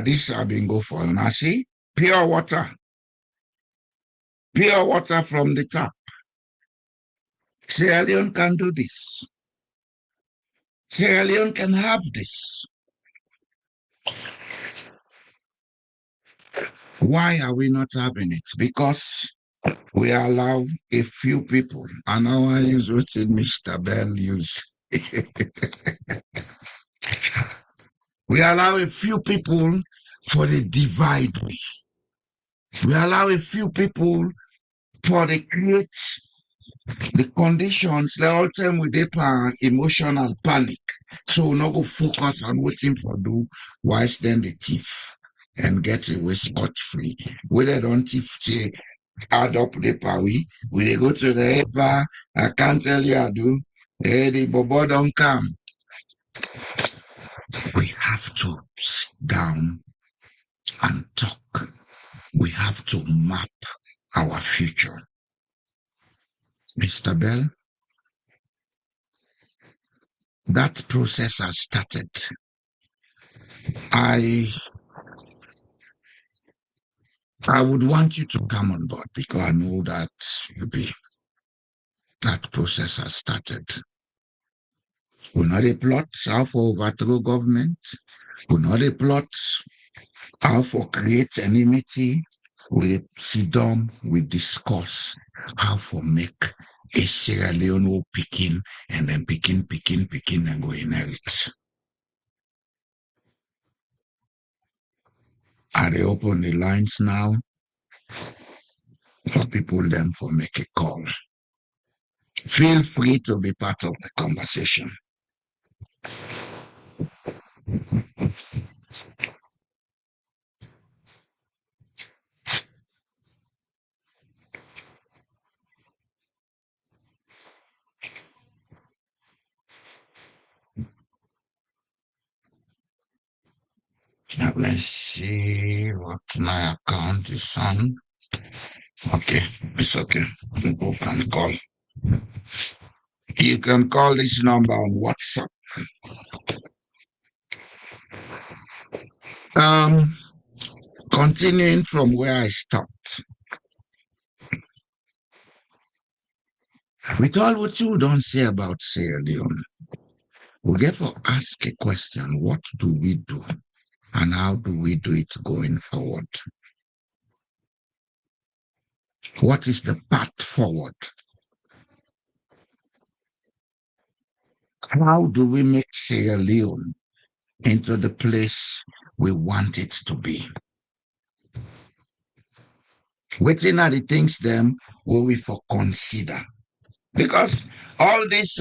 This have been go for now. See, pure water from the tap. Sierra Leone can do this. Sierra Leone can have this. Why are we not having it? Because we allow a few people, and now I use what Mr. Bell used. We allow a few people for the divide. We allow a few people for the create The conditions, the all time with the emotional panic. So we no go focus on waiting for do whilst then the thief and get away scot-free. Whether don't thief add up the power, we dey go to the paper, I can't tell you I do. The bobo don't come. We have to sit down and talk. We have to map our future. Mr. Bell, that process has started. I would want you to come on board because I know that that process has started. We're not a plot how for overthrow government. We're not a plot how for create enmity. We sit down, we discuss how for make a Sierra Leone picking and then picking and go inherit. Are they open the lines now? For people them for make a call. Feel free to be part of the conversation. Now let's see what my account is on. Okay, it's okay. People can call. You can call this number on WhatsApp. Continuing from where I stopped. With all what you don't say about Sierra Leone, we get to ask a question: what do we do, and how do we do it going forward? What is the path forward? How do we make Sierra Leone into the place we want it to be? Waiting are the things them will we for consider. Because all these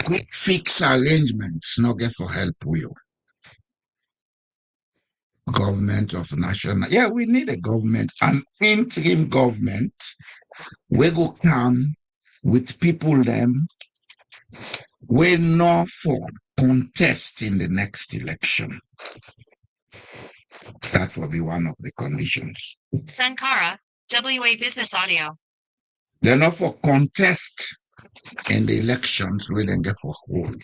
quick fix arrangements not get for help will. Government of national. Yeah, we need a government, an interim government. We go come with people them we not for contest in the next election. That will be one of the conditions. Sankara, WA Business Audio. They're not for contest in the elections we then get for hold.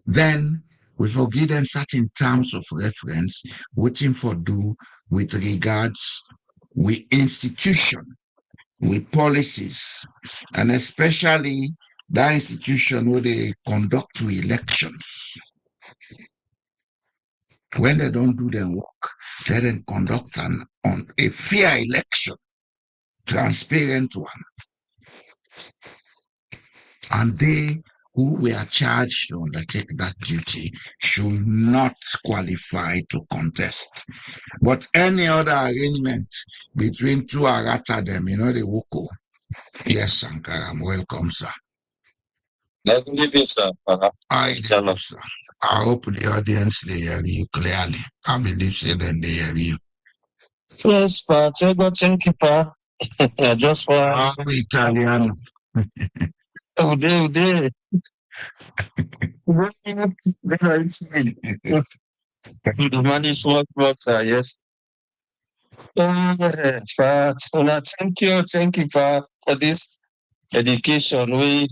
Then we forgive them certain terms of reference, waiting for do with regards with institution, with policies, and especially that institution where they conduct elections. When they don't do their work, they then conduct on a fair election, transparent one. And they who were charged to undertake that duty should not qualify to contest. But any other arrangement between two Arata them, the Woko. Yes, Sankara, welcome, sir. Good evening, sir. I hope the audience they hear you clearly. I believe say that they hear you. Yes, but I got thank you, pa. I just want Italiano. Ude. The money is what, sir, yes. Pa, thank you, pa, for this education. We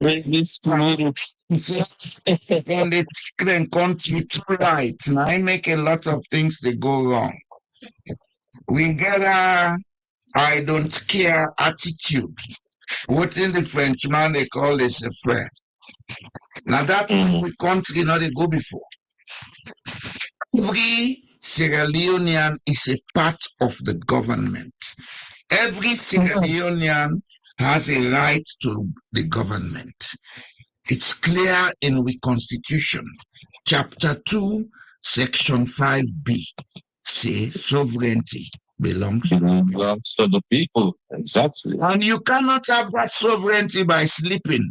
this school. And they then country too right. Now I make a lot of things they go wrong. We get a I don't care attitude. What in the Frenchman they call this a friend. Now that we country not they go before. Every Sierra Leonean is a part of the government. Every Sierra Leonean has a right to the government. It's clear in the Constitution, Chapter 2, Section 5B, say sovereignty belongs to the people. Exactly. And you cannot have that sovereignty by sleeping.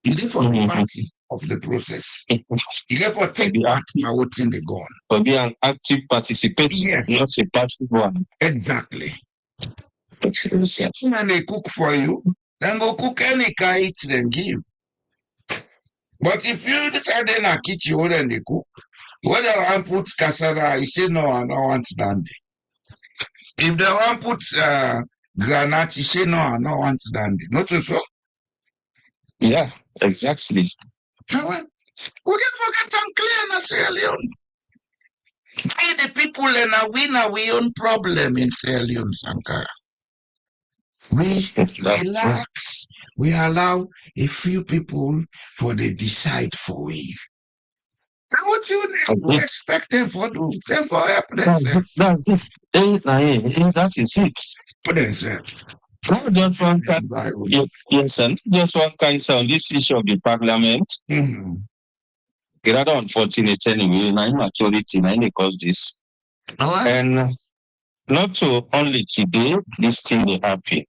You therefore be party of the process. You therefore take part by what's in the gun. But be an active participant, Yes. not a passive one. Exactly. And they cook for you, then go cook any kind eat then give. But if you decide in a kitchen then they cook, whether I put cassava, you say no, I don't want dandy. If they want put granite, you say no, I don't want dandy. Not so. Yeah, exactly. We can forget and clear in Sierra Leone. Hey, the people in we own problem in Sierra Leone, Sankara. We relax. We allow a few people for they decide for we. And what you expect them for do? Them for help themselves. That's it. That is it. For themselves. Just one kind, yes, and just one kind on this issue of the parliament. Mm-hmm. It's rather unfortunate anyway. Now immaturity, now they cause this. And not to only today, this thing will happen.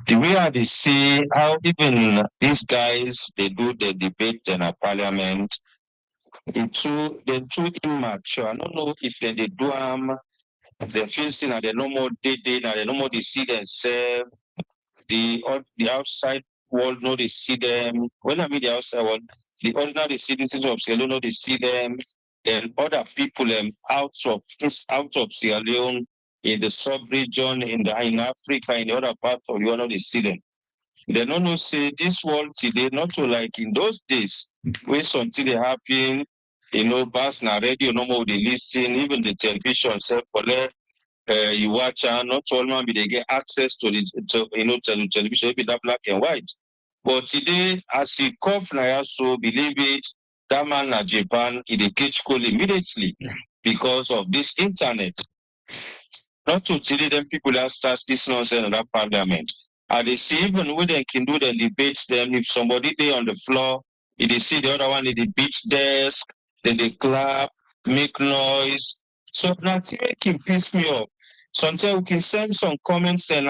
The way they see how even these guys they do the debate in a parliament, they're too immature. I don't know if they do they feel seen and they no more they no more they see themselves. The outside world know they see them. When I mean the outside world, the ordinary citizens of Sierra Leone know they see them. And other people out of Sierra Leone in the sub-region, in Africa, in the other parts of the world, they see them. They don't know say this world today, not to like in those days, where something they happen, bus na radio, no more they listen, even the television, you watch not all man they get access to the television, maybe that black and white. But today, as he cough na so believe it, that man na Japan, he catch cold immediately because of this internet. Not to today, them people that start this nonsense in that parliament. And they see even when they can do the debates, them if somebody they on the floor, if they see the other one in the beach desk, then they clap, make noise. So nothing can piss me off. Sometimes we can send some comments and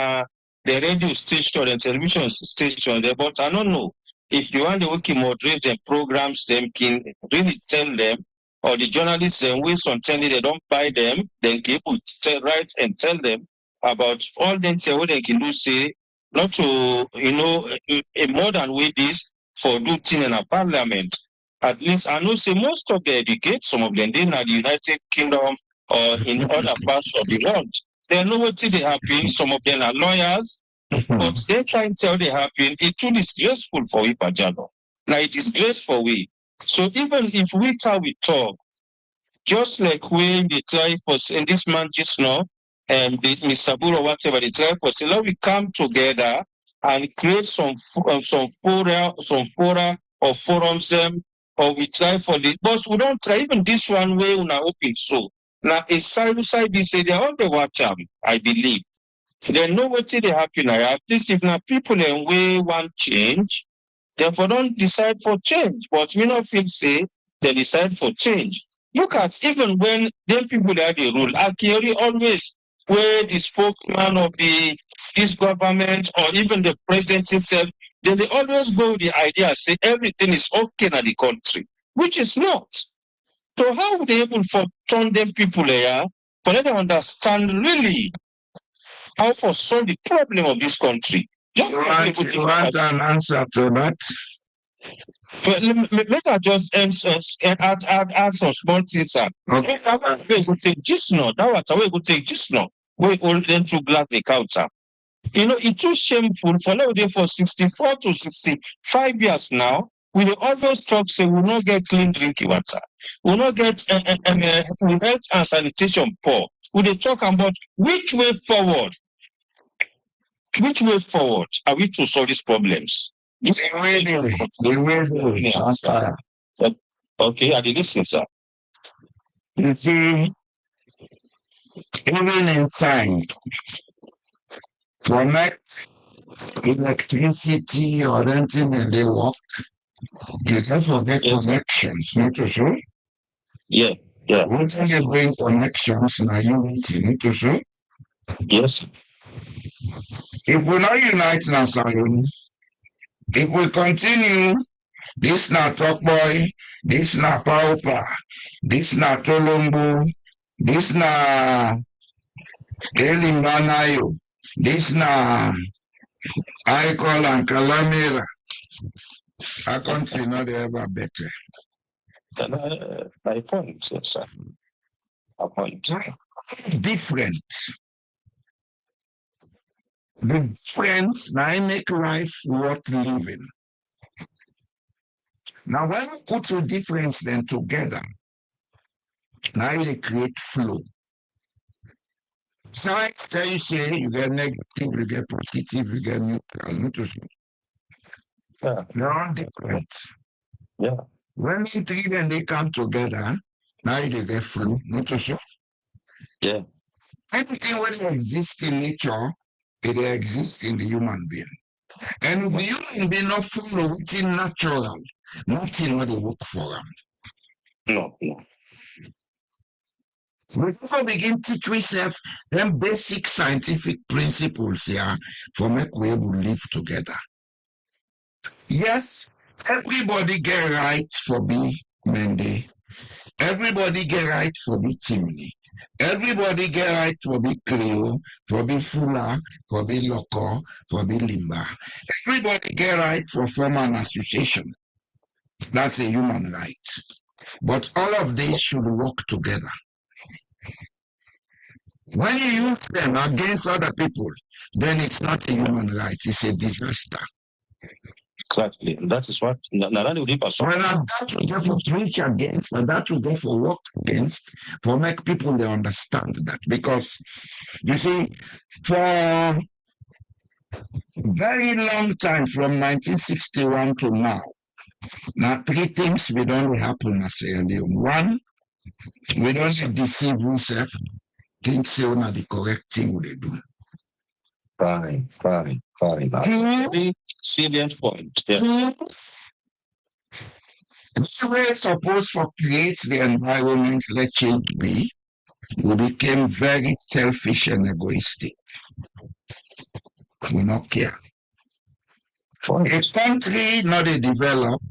the radio station and television station there, but I don't know if you want to moderate the programs, them can really tell them, or the journalists then waste on telling they don't buy them, then people write and tell them about all them say what they can do, say not to a modern way this for do thing in a parliament. At least I know say most of the educate, some of them they in the United Kingdom or in other parts of the world. They know what they happen. Some of them are lawyers, but they try and tell they happen. It truly is graceful for we, Pajano. Now it is graceful we. So even if we can we talk, just like when they try for and this man just now, and Mr. Bull or whatever, they try for say, let we come together and create some fora or forums them, or we try for the but we don't try even this one way on our open so. Now a side they say they all the watch I believe. They know what they happen. At least if now people and way want change, therefore don't decide for change. But we not feel say they decide for change. Look at even when them people that they rule, Akiori always where the spokesman of this government or even the president himself, then they always go with the idea, say everything is okay in the country, which is not. So how would they able to turn them people here for them to understand really how to solve the problem of this country? Just you want an answer to that? But make I just add some small things. Okay. We go take just now. That was we go take just now. We all them to black the counter. It's too shameful for now. For 64 to 65 years now, we will always talk say we will not get clean drinking water. We will not get health and sanitation poor. We will talk about which way forward. Which way forward are we to solve these problems? Okay, I did listen, sir. You see, even in time, connect electricity or anything and they work, you can forget connections, not to show? Yeah. Once you bring connections, now you need to show? Yes. If we not unite now, Salon, if we continue, this not Talk Boy, this not Paupa, this not Tolombo, this not Elimbanayo, this not Icol and Calamera, our country not ever better. My point, yes, sir. A point. Different. The difference now make life worth living. Now when we put the difference then together, now they create flow. Science tell you say you get negative, you get positive, you get neutral. Yeah. They're all different. Yeah. When the three then they come together, now they get flow, neutral. Yeah. Everything when exists in nature, it exists in the human being. And if the human being not follow within natural, nothing will work for them. No, no. We also begin to teach ourselves them basic scientific principles here for make we able to live together. Yes, everybody get right for be Mende. Everybody get right for be Timney. Everybody get right for be Krio, for be Fula, for be Loco, for be Limba. Everybody get right for form an association. That's a human right. But all of these should work together. When you use them against other people, then it's not a human right, it's a disaster. Exactly. And that is what When that will go for preach against, and that will go for work against, for make people they understand that. Because you see, for very long time, from 1961 to now three things we don't happen as a Leone. One, we don't deceive ourselves, think say not the correct thing they do. Fine. Very salient point. Yes. We're supposed to create the environment let change be. We became very selfish and egoistic. We not care. A country not a develop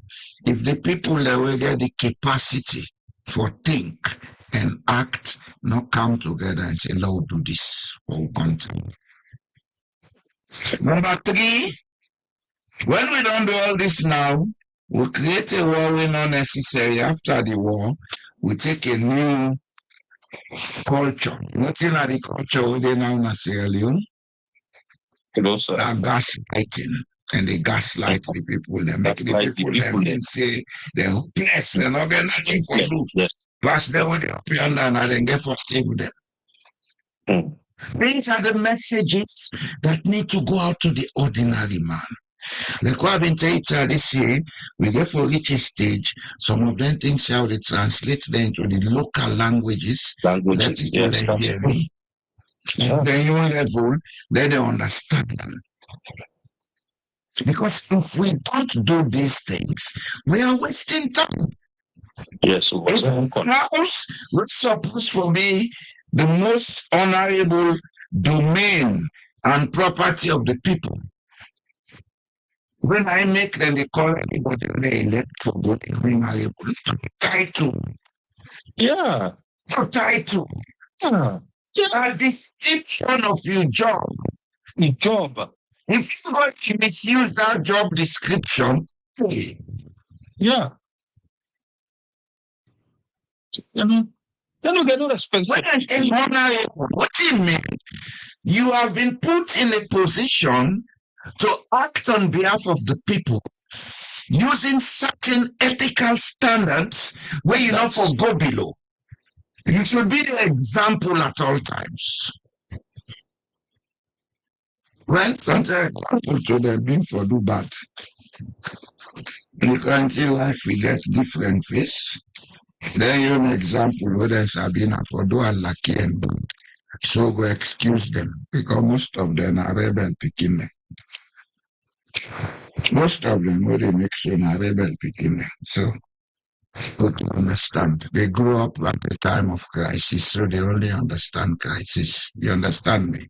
if the people that will get the capacity for think and act not come together and say, Lord, do this for country. Number three, when we don't do all this now, we create a war we not necessary. After the war, we take a new culture. Nothing like the culture we dey now in Sierra Leone. Now gaslighting. And they gaslight the people. They make the people them say they're hopeless. They're not getting nothing for do. Yes. Plus they will be on and then get for stay with them. These are the messages that need to go out to the ordinary man. Like what I've been telling you this year, we get for reach a stage, some of them things how they translate them into the local languages. Let people hear me. And then your level, let them understand them. Because if we don't do these things, we are wasting time. Yes, we're supposed to be the most honorable domain and property of the people. When I make them, they call everybody they elect for good honorable title. Yeah. For title. Yeah. A description of your job. The job. If you want to misuse that job description, yeah. You don't get no respect. When I say honorable, what do you mean? You have been put in a position to act on behalf of the people using certain ethical standards where you not for go below. You should be the example at all times. Well, sometimes examples should have been for do bad. In the country life, we get different face. Then you an example whether it's been for do unlucky and bad. So we excuse them because most of them are rebel picking them. Most of them where they make sure are rebel picking them. So Good to understand. They grew up at the time of crisis, so they only understand crisis. You understand me?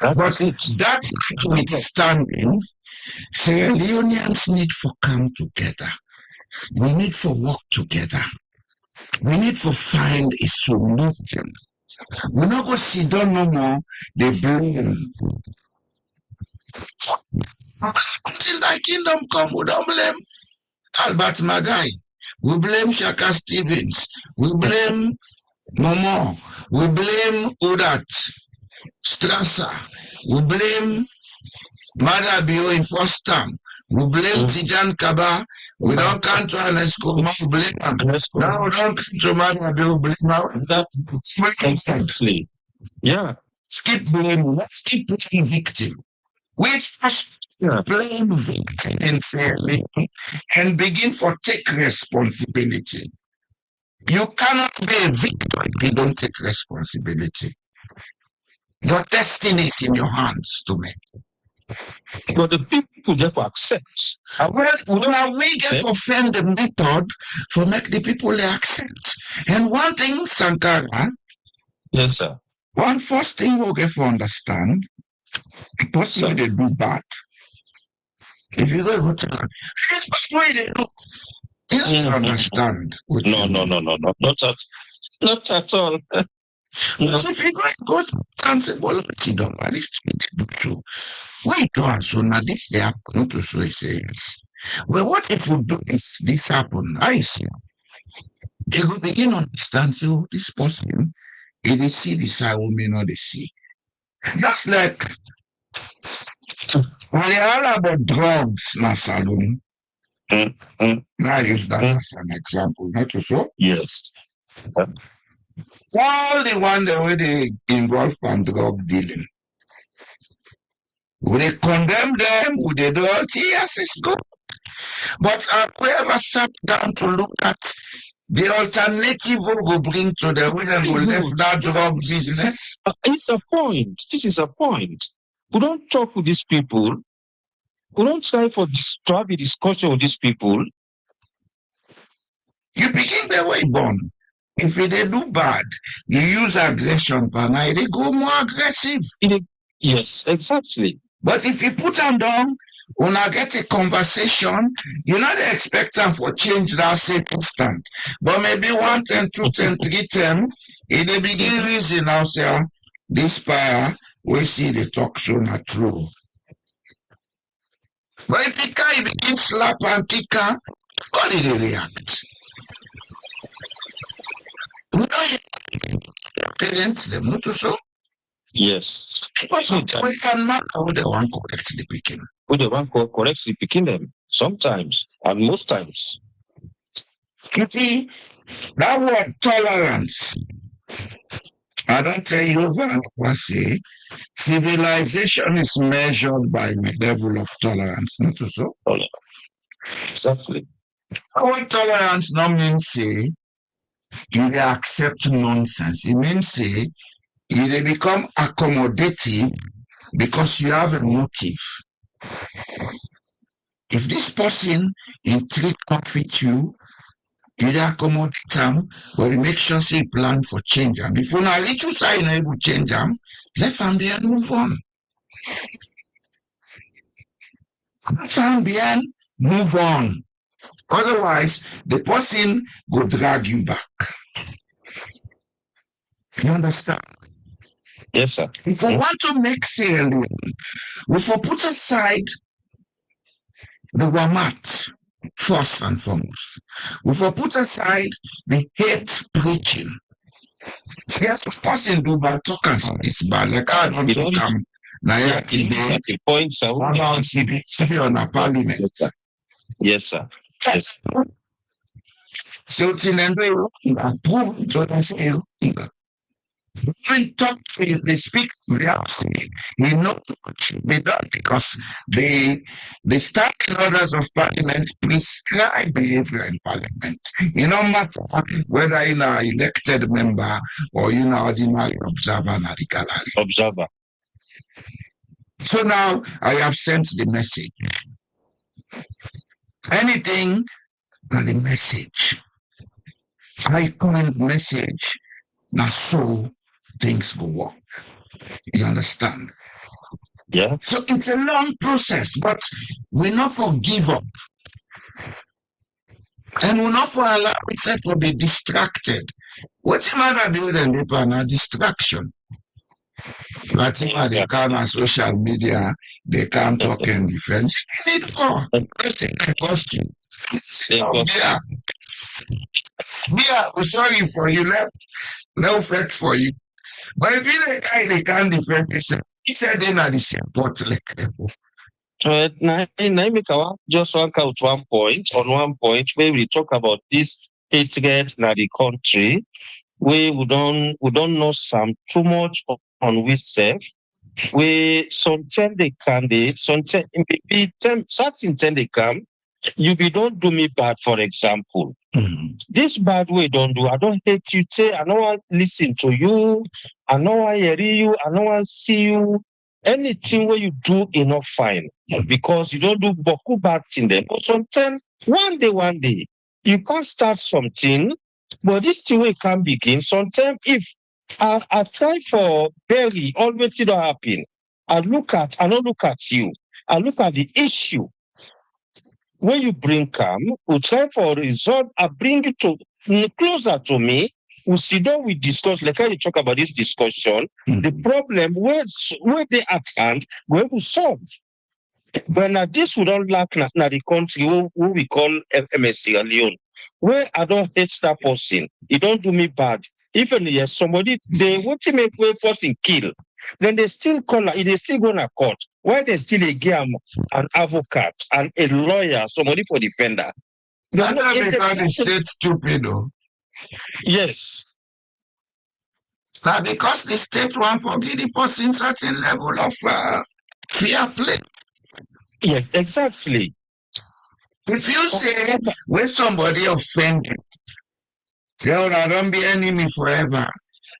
But that notwithstanding, Sierra Leoneans need for come together. We need for work together. We need to find a solution. We not go sit down no more. They blame. Until thy kingdom come, we don't blame Albert Magai. We blame Shaka Stevens. We blame Momo. We blame Udat Strasser. We blame Madabio in first term. We blame Tijan Kaba. We don't come to an school. We blame him. Now we don't come to Madabio. We blame him. Yeah. Skip blame. Let's keep playing victim. We first blame victim sincerely and begin for take responsibility. You cannot be a victim if you don't take responsibility. Your destiny is in your hands to make. But the people therefore accept. Well, we get to find the method for make the people they accept. And one thing, Sankara. Yes, sir. One first thing we get to understand, possibly they do bad. If you go to this way they do. You don't understand. No, not at all. No. So if you go and say, well, you don't want this to be true. Why do I so now this they happen to so he says. Well, what if we do this happen? I see. They will begin to understand, so this person, if they see this I will may not they see. Just like when they all about drugs in a saloon. I use that as an example, not so? Yes. All the one the way they involve in drug dealing. Would they condemn them? Would they do it? Yes, it's good. But have we ever sat down to look at the alternative we will bring to them when they will leave that drug business? It's a point. This is a point. We don't talk with these people. We don't try to have a discussion with these people. You begin the way born. If they do bad, you use aggression, but now they go more aggressive. Yes, exactly. But if you put them down, when I get a conversation, you're not expecting for change that same instant. But maybe 1 10, 2 10, 3 10, if they begin reason now, say, this fire, we see the talk show not true. But if you can't begin slap and kick her, how did they react? We don't parent them, not so? Yes. Because we can mark how they want to correct the picking. Who they want to correct the picking them sometimes and most times. You see, that word tolerance. I don't tell you what say. Civilization is measured by the level of tolerance, not so? Exactly. Our tolerance not means say you accept nonsense. It means say you become accommodative because you have a motive. If this person in treat with you, you accommodate them, but you make sure you plan for change them. If you not reach you say you're not able to change them, let them be and move on. Let them be and move on. Otherwise, the person will drag you back. You understand? Yes, sir. If we want to make sale, we will put aside the wamat first and foremost. We will put aside the hate preaching. Yes, of course, in Dubai, talk as this bad. Like I don't to come. Now, today, points out about CBC on a parliament. Yes, sir. Yes. So, Tinendo, approve to the sale. We talk, they speak reality. We know what should be done because the standing orders of parliament prescribe behavior in parliament. It no matter whether you're an elected member or you're an ordinary observer in the gallery. Observer. So now I have sent the message. Anything and the message. Icon message. Now so things go work. You understand? Yeah. So it's a long process, but we not for give up. And we not for allow ourselves to be distracted. What's the matter with the people now? Distraction. But they come on social media, they can't talk in defense. Need for person that cost you. Yeah. Yeah, we're sorry for you left. No fact for you. But if you're the guy they can't defend yourself, he said they're not the same pot like Now, make our just work out one point where we talk about this hatred in the country, where we don't know some too much on we self. We sometimes they can sometimes maybe certain time they come, you be don't do me bad, for example. This bad way don't do. I don't hate you. Say I don't want listen to you. I don't want hear you. I don't want see you. Anything where you do enough fine because you don't do boku bad thing them. But sometimes one day you can't start something, but this thing way can begin. Sometimes if I try for Berry, always it don't happen. I don't look at you. I look at the issue. When you bring calm, we try for a result, I bring it to closer to me. We sit down, we discuss, like how you talk about this discussion, the problem where they at hand, where we solve. But now this would not lack now the country who we call MSC Leone, where I don't hate that person. It don't do me bad. Even yes, somebody they want to make way person kill, then they still call they still go to court. Why they still a game an advocate and a lawyer, somebody for defender? That's not because the state stupid though. Yes. Now because the state want to give the person certain level of fair play. Yeah, exactly. If you say when somebody offend you, there will not be enemy forever,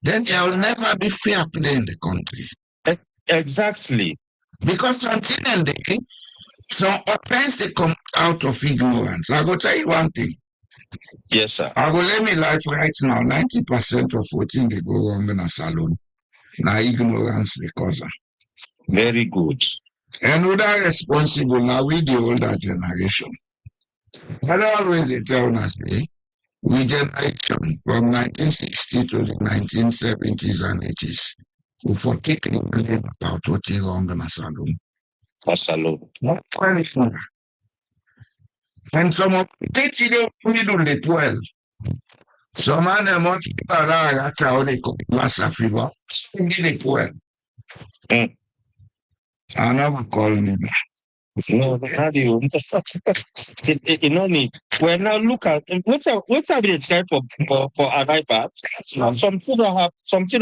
then there will never be fair play in the country. Exactly. Because something and some offense they come out of ignorance. I go tell you one thing. Yes, sir. I go let me life right now. 90% of what they go wrong in a salon. Now ignorance the cause. Very good. And who are responsible now with the older generation. I always tell us, we generation from 1960 to the 1970s and 80s, we forget about what is wrong in a salon. A salon. Not very small. And some of the middle the 12. Some of them want to that's how they cook Lassa fever. The 12. I never call me. No, radio. You know me. When I look at what's have been tried for an iPad, something don't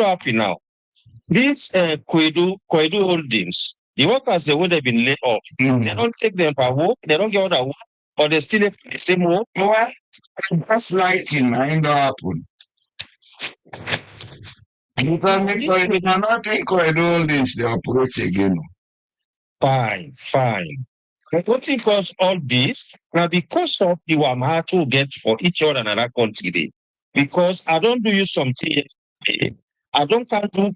happen now. These Krio holdings, the workers the way they've been laid off, they don't take them for work, they don't get other work, but they still the same work. Well, that's lighting, I ain't gonna happen. You cannot think all this, they operate again. Fine. But what it cause all this? Now because of the Wamha to get for each other another country. Because I don't do you something, I don't can do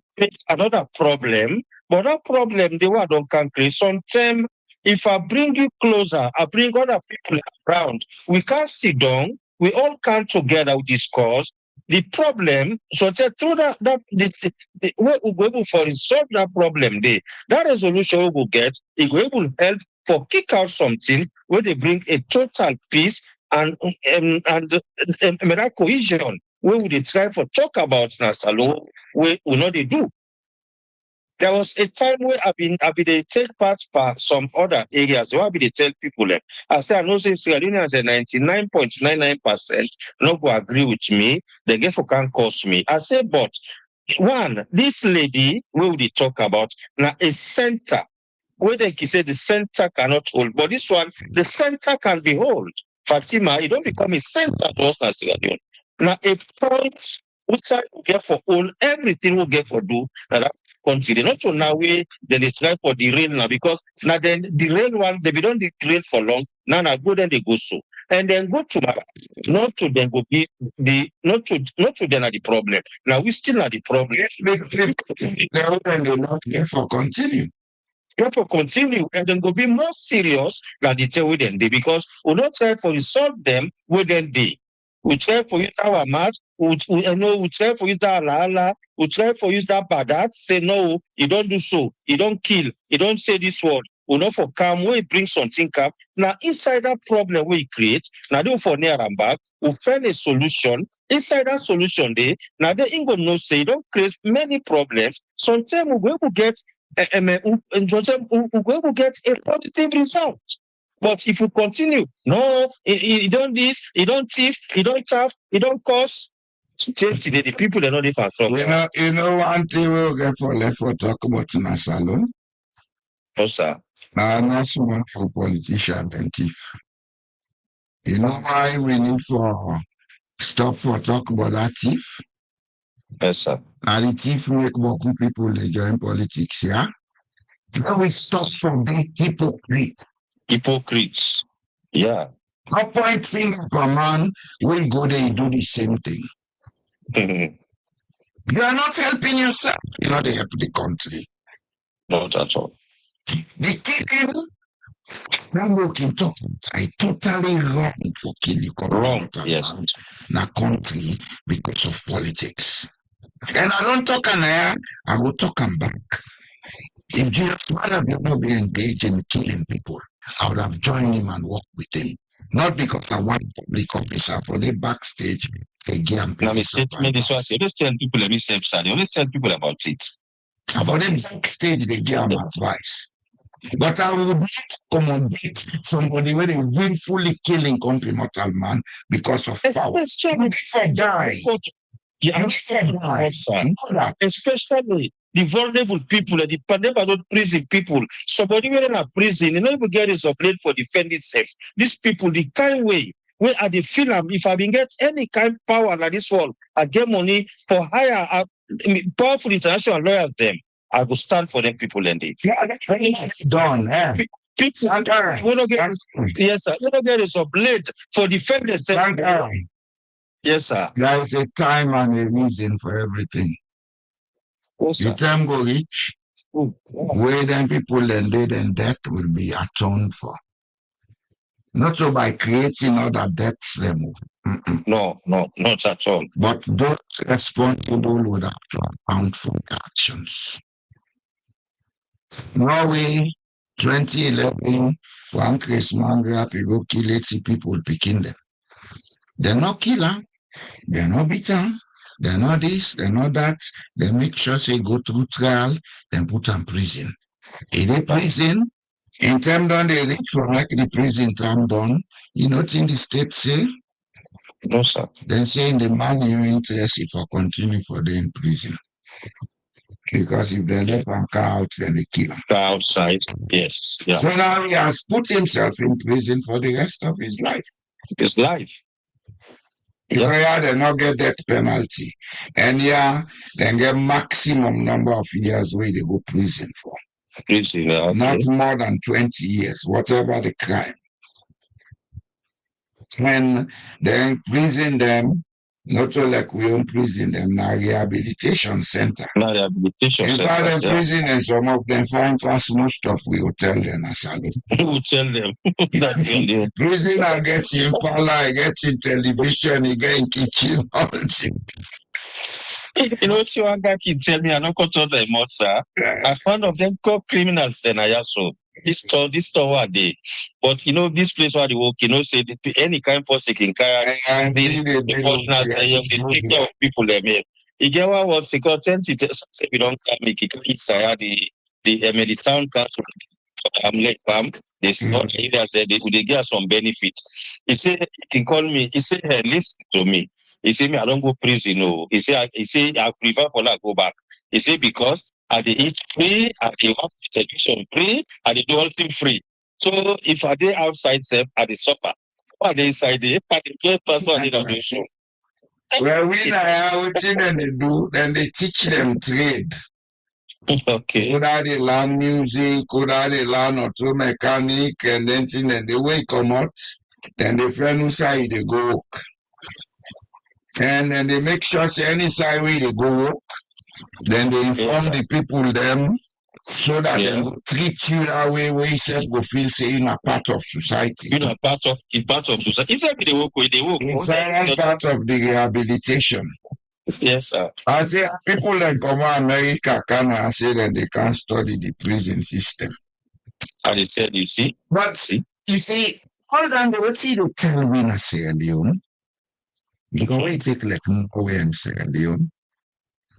another problem, but that problem the way I don't can create. Sometimes if I bring you closer, I bring other people around, we can sit down, we all come together, we discuss the problem. So through the way we go able for solve that problem there, that resolution we will get, it will able help for kick out something where they bring a total peace and cohesion. Where would they try for talk about Nasalo? We know they do. There was a time where I've been they take part some other areas where they tell people like I say I know say Sierra Leone has a 99.99% not go agree with me, they get for can cost me. I say, but one, this lady where they talk about now a center where they can say the center cannot hold, but this one the center can be hold. Fatima, it don't become a center to us as Sierra Leone. Now a point which will get for all everything will get for do that country. Not so now we then they try for the rain now because now then the rain one they don't derail for long. Now go then they go so. and then go to my, not to then go be the, not to then are the problem. Now we still are the problem. They're not here for continue. Therefore, continue and then go be more serious than the tell with them day, because we don't try for resolve them with them day. We try for use our mouth, we try for use that la, we try for use that bad, say no, you don't do so, you don't kill, you don't say this word. We not for come, we bring something up. Now inside that problem we create, now do for near and back, we find a solution. Inside that solution day, now they ain't gonna say you don't create many problems. Sometimes we will get we will get a positive result. But if you continue, no, you don't this, you don't thief, you don't tap, you don't cause. Today, the people are not even from. You know one thing we'll get for left for talk about in a salon. No, sir. Now, not so much for politicians and thief. You know why we need for stop for talk about that thief? Yes, sir. Now the thief make more people they join politics, yeah? Now we stop from being hypocrite. Hypocrites. Yeah. No point finger per man will go there and do the same thing. You are not helping yourself. You are not helping the country. Not at all. The killing, that can talk. I totally wrong for killing. Wrong. Yes. In a country because of politics. And I don't talk an air, I will talk and back. If Jesus had not been engaged in killing people, I would have joined him and worked with him. Not because I want public officer for the backstage. Again, now, the statement is what you always tell people, let me say, you always tell people about it. For the backstage, they give them advice. But I will not accommodate somebody where they willfully killing country mortal man because of power. Especially the vulnerable people, the neighborhood prison people. Somebody when in a prison, you know, if get is obliged for defending self. These people, the kind way where at the film, if I get any kind of power like this one, I get money for hire powerful international lawyers. Them, I will stand for them people and they. Yeah, that's done. People, yes, sir. You don't get is obliged for defending self. Yes, sir. There is a time and a reason for everything. Yes, the time go reach, where then people ended and death will be atoned for. Not so by creating other deaths level. No, not at all. But those responsible would have to account for their actions. Norway, 2011, one Christmas graph, you go kill 80 people picking them. They're not killer, they're not bitter, they're not this, they're not that. They make sure they go through trial, then put in prison. In the prison, in time done, they reach for make the prison time done. You know what in the state say? No, sir. Then say in the money you interest if I continue for the in prison. Because if they left and car out, then they kill him. Outside, yes. Yeah. So now he has put himself in prison for the rest of his life. His life. Yeah, they not get death penalty. And yeah, they get maximum number of years where they go prison for. Prison, okay. Not more than 20 years, whatever the crime. And then prison them, not so like we own prison them, now rehabilitation center. Now rehabilitation center. In fact, prison and some of them find most stuff we will tell them as I we will tell them. That's the prison I get in parlor, I get in television, I get in kitchen, all the you know, see one guy can tell me I don't control the mouth, sir. I found of them called criminals then I also. This store were they. But you know, this place where they work, you know, say any kind of person can carry and the people they make. You get what was the content say we don't make it the town council late farm. They said they get some benefit. He said he called me, he said, hey, listen to me. He said, me, I don't go prison. No. He said, I prefer for that go back. He said, because I they eat free, I they have education free, and they do all things free. So if I they outside self, I they suffer. Or they inside there, I they get person and they don't do so. Well, we know what they do, then they teach them trade. Okay. Could they learn music, could they learn auto mechanic, and then the way come out, Then the friend who say they go work. And then they make sure say any side way they go work. Then they inform the people them so that they will treat you that way where you said go feel say you're a part of society. You're a part of society. It's like they work with It's a part of the rehabilitation. Yes, sir. I say people that come to America can and say that they can't study the prison system. And they said, you see? But you see, all on the what see the tell me na Sierra Leone. Because we take like Norway and Sierra Leone.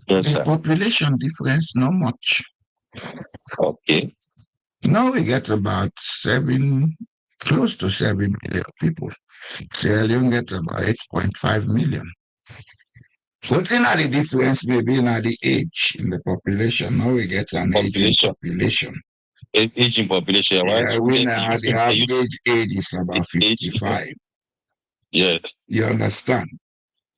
Yes, the sir. population difference not much. Okay. Now we get about close to 7 million people. Sierra Leone get about 8.5 million. So it's not the difference maybe in the age in the population. Now we get an aging population. Aging population. Yeah, we now the average age is about 55. Yeah. You understand?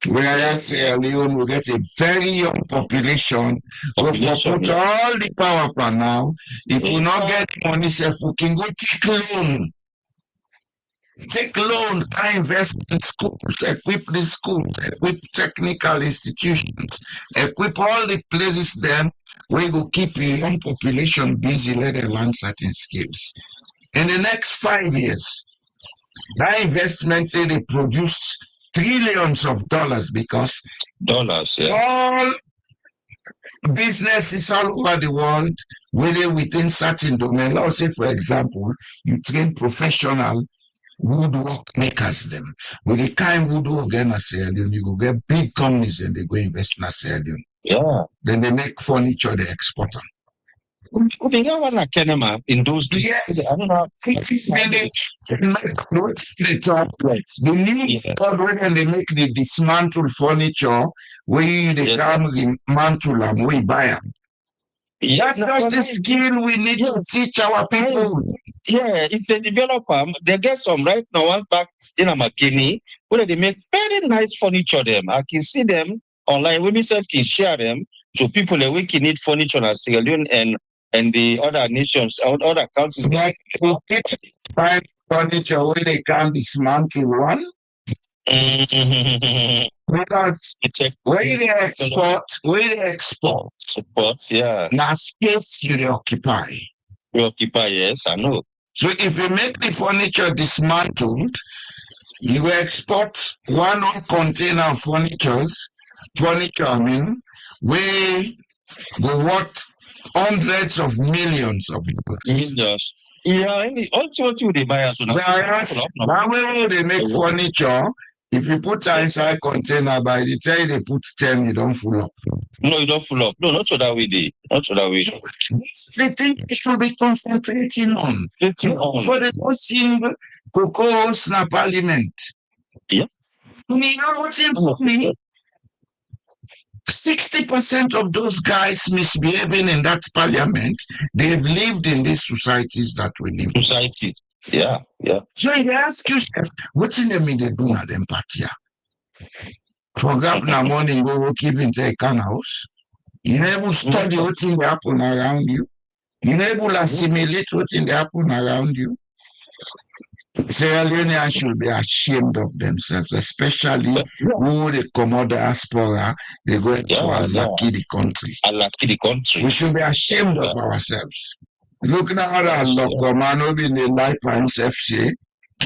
Whereas Sierra Leone will get a very young population. But for put all the power for now, if we not get money, if we can go take loan. Take loan, invest in schools, equip the schools, equip technical institutions, equip all the places then where you go keep a young population busy, let them learn certain skills. In the next 5 years, that investment say they produce trillions of dollars because all businesses all over the world, whether within certain domain, let's say for example, you train professional woodwork makers them. With the kind woodwork in Sierra Leone, you go get big companies and they go invest in Sierra Leone. Yeah. Then they make furniture, they export them. Okay, that one I can in those days. Yes. I don't know. The new when they make the dismantle furniture, where they come dismantle them, we buy them. That's just the skill we need to teach our people. Yeah, if they develop them, they get some right now. One back in a McKinney, where they make very nice furniture. Them I can see them online. Women self can share them to people that we can need furniture in Sierra Leone and the other nations, other countries. Like find furniture where they can dismantle one. Because where they export, yeah. Now space you occupy. You occupy, yes, I know. So if you make the furniture dismantled, you export one container of furniture, I mean, where go worth hundreds of millions of millions. Yeah, ultimately they buy us. Now when they make furniture, if you put inside container, by the time they put 10, you don't full up. No, you don't full up. No, not so that way. Not so that way. So, the thing you should be concentrating on. For the watching Coco snap parliament. Yeah. Me, I'm watching for me. 60% of those guys misbehaving in that parliament, they've lived in these societies that we live in. Society. Yeah, yeah. So if you ask yourself, what's in them in the do at them party? For governor morning, go keep in the can house. You never study what's in the happen around you. You never assimilate what's in the happen around you. Sierra Leoneans should be ashamed of themselves, especially who they come out the diaspora, they go to unlucky the country. Unlucky the country. We should be ashamed of ourselves. Looking at our local in the life and FC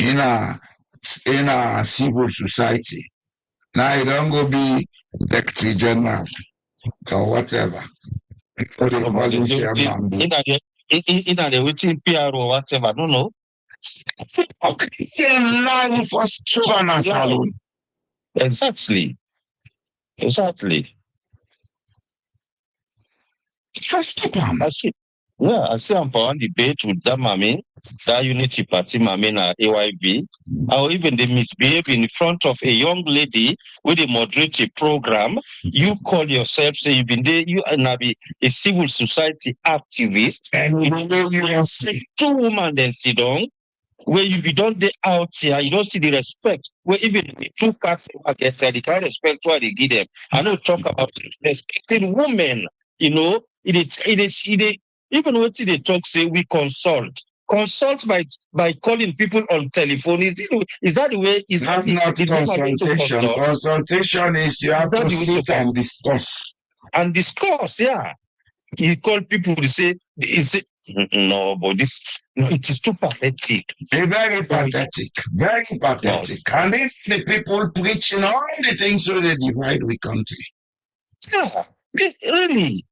in a civil society. Now you don't go be secretary general or whatever. Or they call you chairman. In the waiting PR or whatever, no, no. Exactly. First of all, I see I'm on debate with that mami, that unity party mami na AYB, or even they misbehave in front of a young lady with a moderate program. You call yourself, say you've been there, you are be a civil society activist, and you see two women then sit down, where you be done the out here, you don't see the respect. Where even the two cats get the kind of respect why they give them. I don't talk about respecting women, you know, it is even when they talk, say we consult. consult by calling people on telephone. Is that the way? Is That's that not the normal way to consultation. consult? Consultation is you have Is that to the way to sit and discuss. And discuss, yeah. He called people to say, no, but this, no, it is too pathetic. Very pathetic. Very pathetic. And it's the people preaching all the things so they divide the country. Yeah, really.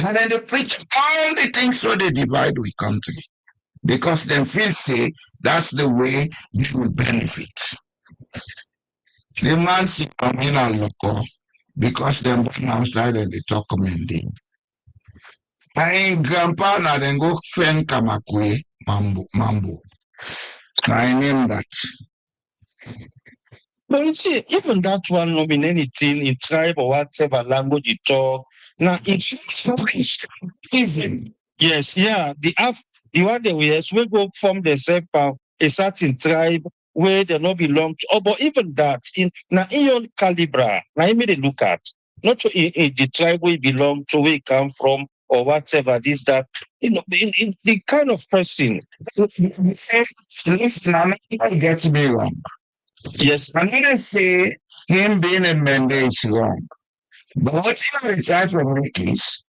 And then they preach all the things so they divide the country. Because they feel say that's the way they will benefit. The man see come in and local because them born outside and they talk Mende. My grandpa now then go fen Kamakwe Mambo. I name that. But you see, even that one, no mean anything in tribe or whatever language you talk. Now, it's Prison. yes, yeah. The one that we go from themselves a certain tribe where they not belong to. Oh, but even that in your caliber, now you may look at not to in the tribe we belong to, where you come from or whatever. This that in the kind of person. Listen, I'm get me wrong. Yes, I'm gonna say him being a Mende is wrong. But whatever the type of English,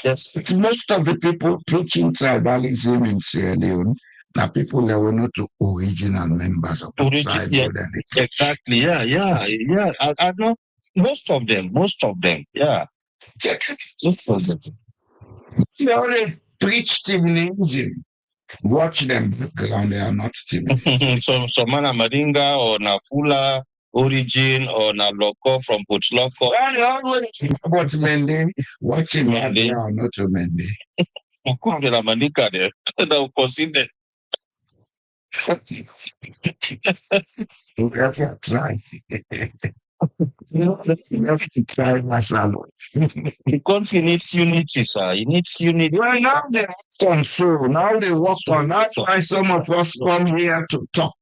yes. most of the people preaching tribalism in Sierra Leone are people that were not original members of the tribe. Yeah, exactly. Yeah. I know most of them. Yeah. Most of them. They only preach Timinism. Watch them background, they are not Timinism. So Mana Madinga or Nafula origin or na Loko from Puchloko. About Mende, watching Mende, they are not a Mende. La Mandika there. They'll consider. You have to try. You have to try myself. The country needs unity, sir. It needs unity. Well, now they on so now they work on. That's why some of us come here to talk.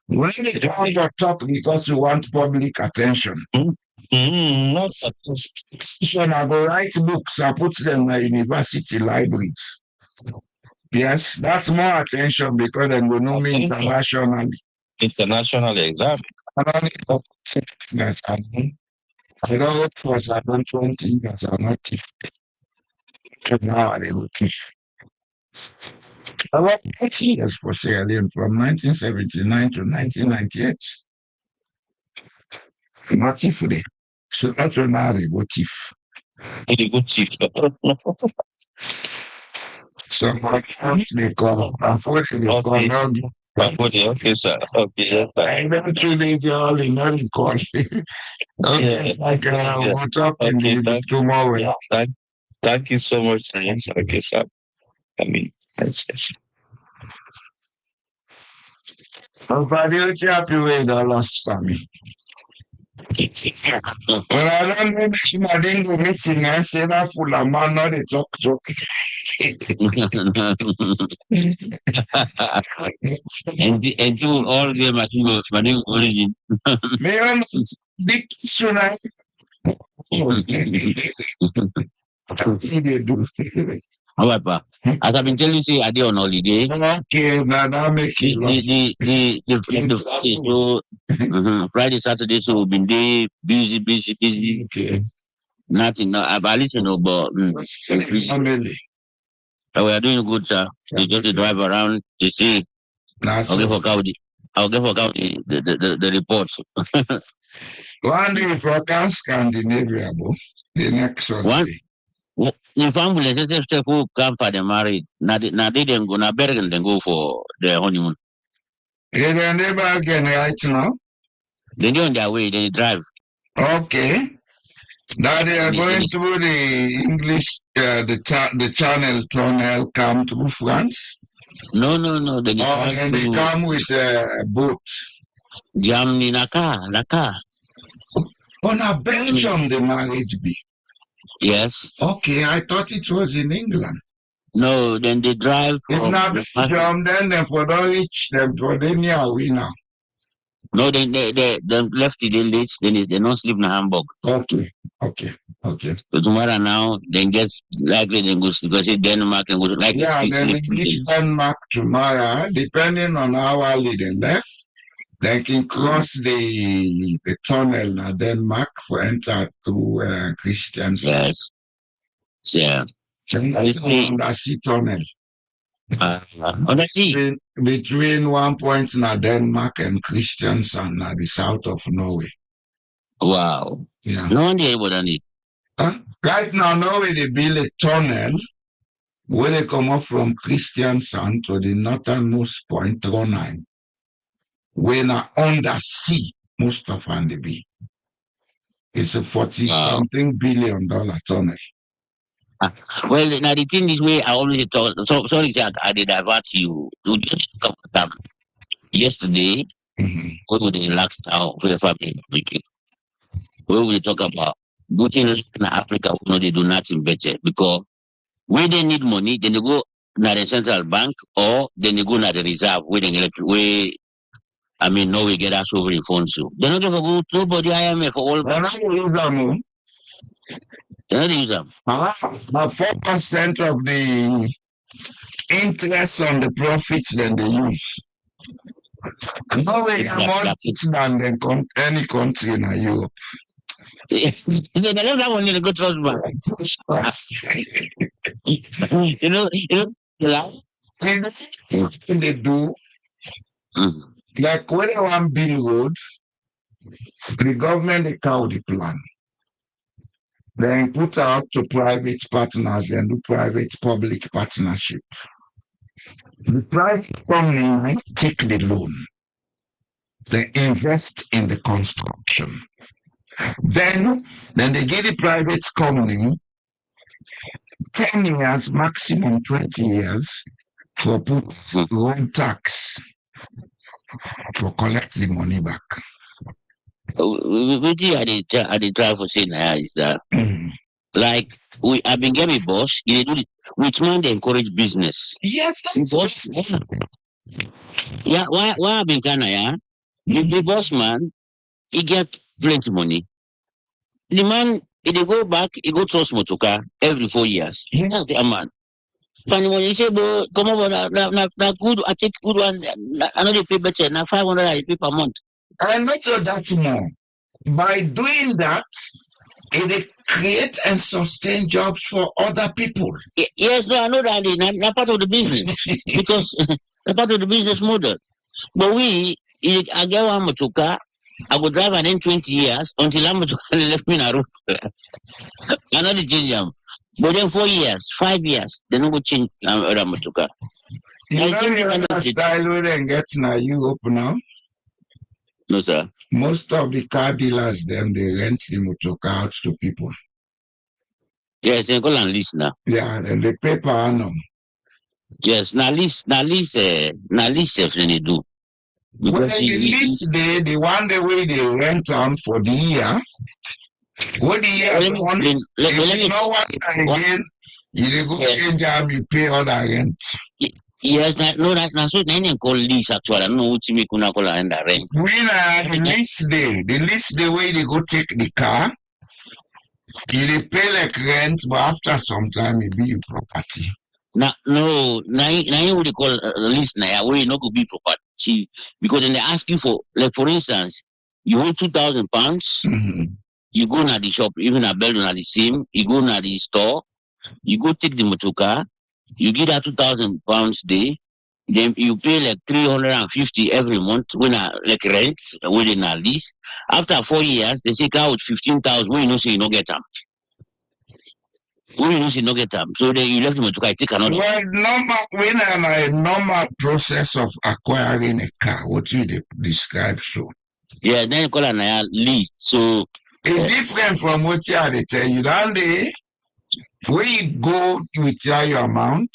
When they come to talk because we want public attention. Not So I go write books, I put them in university libraries. Yes, that's more attention because then we know me internationally. Internationally, exactly. I don't need to yes, I don't work for 20 years, I'm not teach. Now I will teach. I worked 8 years for Sierra Leone from 1979 to 1998. Not if they. So that's when I go thief. It's a good chief. So my they call, unfortunately, they call now. Okay, sir. Okay. I don't really all in the call. Okay, we'll talk tomorrow. Thank you so much, sir. Yes, okay, sir. I mean, yes. Nobody will happy with the lost for me. Well, I don't know if I didn't go meeting and say that full of man, not a talk. And you all the materials for new origin. Man, big tonight. However, as I've been telling you, say I did on holiday. Okay, now make it the Friday, Saturday, so we've been there busy. Okay. Nothing. No, I've listened about family. So we are doing good, sir. We just drive around to see. I'll give out the reports. One day for Scandinavia, the next one. In family, they say who come for the married. Now they didn't go na Bergen, then go for their honeymoon. They never again right now. They do on their way, they drive. Okay. Now they are going through the English, the channel tunnel come through France. No. They they come with a boat. Germany, Naka. On a Belgium, the marriage be. Yes. Okay, I thought it was in England. No, then they drive. If not Belgium, then for don't reach them for the near we now. No, they left it in late. They don't sleep in Hamburg. Okay. So tomorrow now, then just likely they go see Denmark and go like Yeah, then they reach Denmark tomorrow, depending on how early they left. They can cross the tunnel in Denmark for enter through Christians. Yes. Yeah. And that's an undersea tunnel. Undersea. Between one point in Denmark and Christians and the south of Norway. Wow. Yeah. No one able to need. Right now, Norway, they build a tunnel where they come up from Kristiansand to the northernmost point, Trondheim. We're now undersea, most of the be. It's a 40-something billion tunnel. Well, now the thing this way, I always talk. So sorry, Jack, I did divert you. You just talk about them. Yesterday, we would relax now for the family. We will talk about good things in Africa. No, they do nothing better because when they need money, then they go to the central bank or then they go to the reserve where they no, we get our sovereign funds. So they're not going to go to nobody IMF for all banks. They're not use them. About 4% of the interest on the profits then they use. Norway are more than any country in Europe. They don't have only the good trust bank. They do. Like when they want build road, the government they cow the plan. Then put out to private partners and do private-public partnership. The private company take the loan. They invest in the construction. Then they give the private company 10 years, maximum 20 years for put road tax for collect the money back. What I did try for saying is that like I've been getting boss, you do it which man they encourage business. Yes, that's boss. Yeah, why I've been the boss man, he get plenty money. The man, if they go back, he go trust motoka every 4 years. That's the man. Funny when you say, come over, na good, I take good one. I know they pay better. Now 500 I pay per month. And not so that more. By doing that, it create and sustain jobs for other people. Yes, no, I know that. Not part of the business because part of the business model. But I get one motoka. I would drive and then 20 years until I'm left me in a road. I know the change them. But then 4 years, 5 years, they don't go change other motoka. You know the style where they get in Europe now? No, sir. Most of the car dealers, they rent the motoka out to people. Yes, they go and lease now. Yeah, and they pay per annum. Yes, now lease, if they do. Because when the lease day, the one the way they rent them for the year, what the year one, if you know what again, you go change job, you pay all the rent. Yes, that's what they call lease actually. I don't know what you call the rent. When the lease day where they go take the car, you pay like rent, but after some time it be your property. Now you would call lease now where you not go be property because then they ask you for, like for instance, you want £2,000. You go to the shop, even a building at the same. You go to the store, you go take the motoka, you get that £2,000 day. Then you pay like 350 every month when like rent within a lease. After 4 years, they say out 15,000. When you know, say you don't get them. When you know, say you don't get them. So then you left the motoka, take another. Well, when a normal process of acquiring a car, what you describe so. Yeah, then you call it a lease. So it's different from what you had to tell you. When you go to withdraw your amount,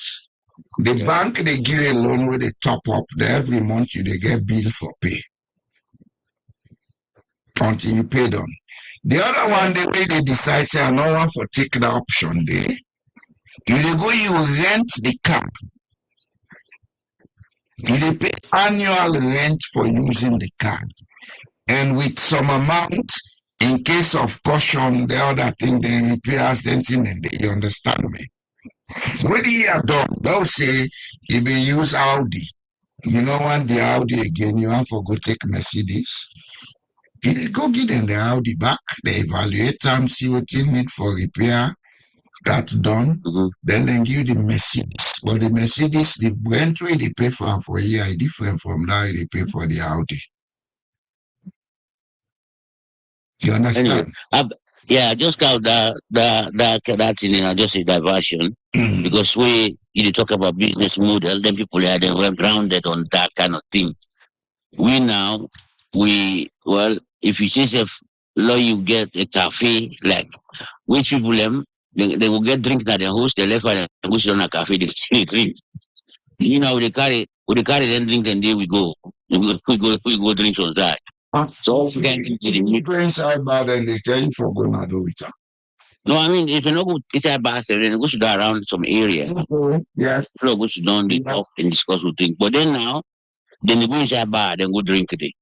the bank they give a loan where they top up. Every month you they get bill for pay until you pay them. The other one the way they decide say no one for take the option there. You go rent the car. They pay annual rent for using the car. And with some amount, in case of caution, the other thing, they repairs, then thing, and you understand me. When he are done, they'll say he be use Audi. You know want the Audi again, you have to go take Mercedes. They go give them the Audi back, they evaluate them, see what you need for repair, that's done. Then they give the Mercedes. But the Mercedes, the rent way they pay for a year is different from that they pay for the Audi. You understand? Anyway, yeah, just got that thing, just a diversion. Because you talk about business model, then people are they were grounded on that kind of thing. If you see if law you get a cafe, like which people they will get drink at their host, they left and go on a cafe, they drink. You know, we carry then drink and then we go drink on that. So you go inside bar and they tell you for going to do it. No, I mean if you know go inside bar, then go to around some area. Yes. Flow go to down the talk and discuss with drink. But then now, then they go inside bar, then go drink it.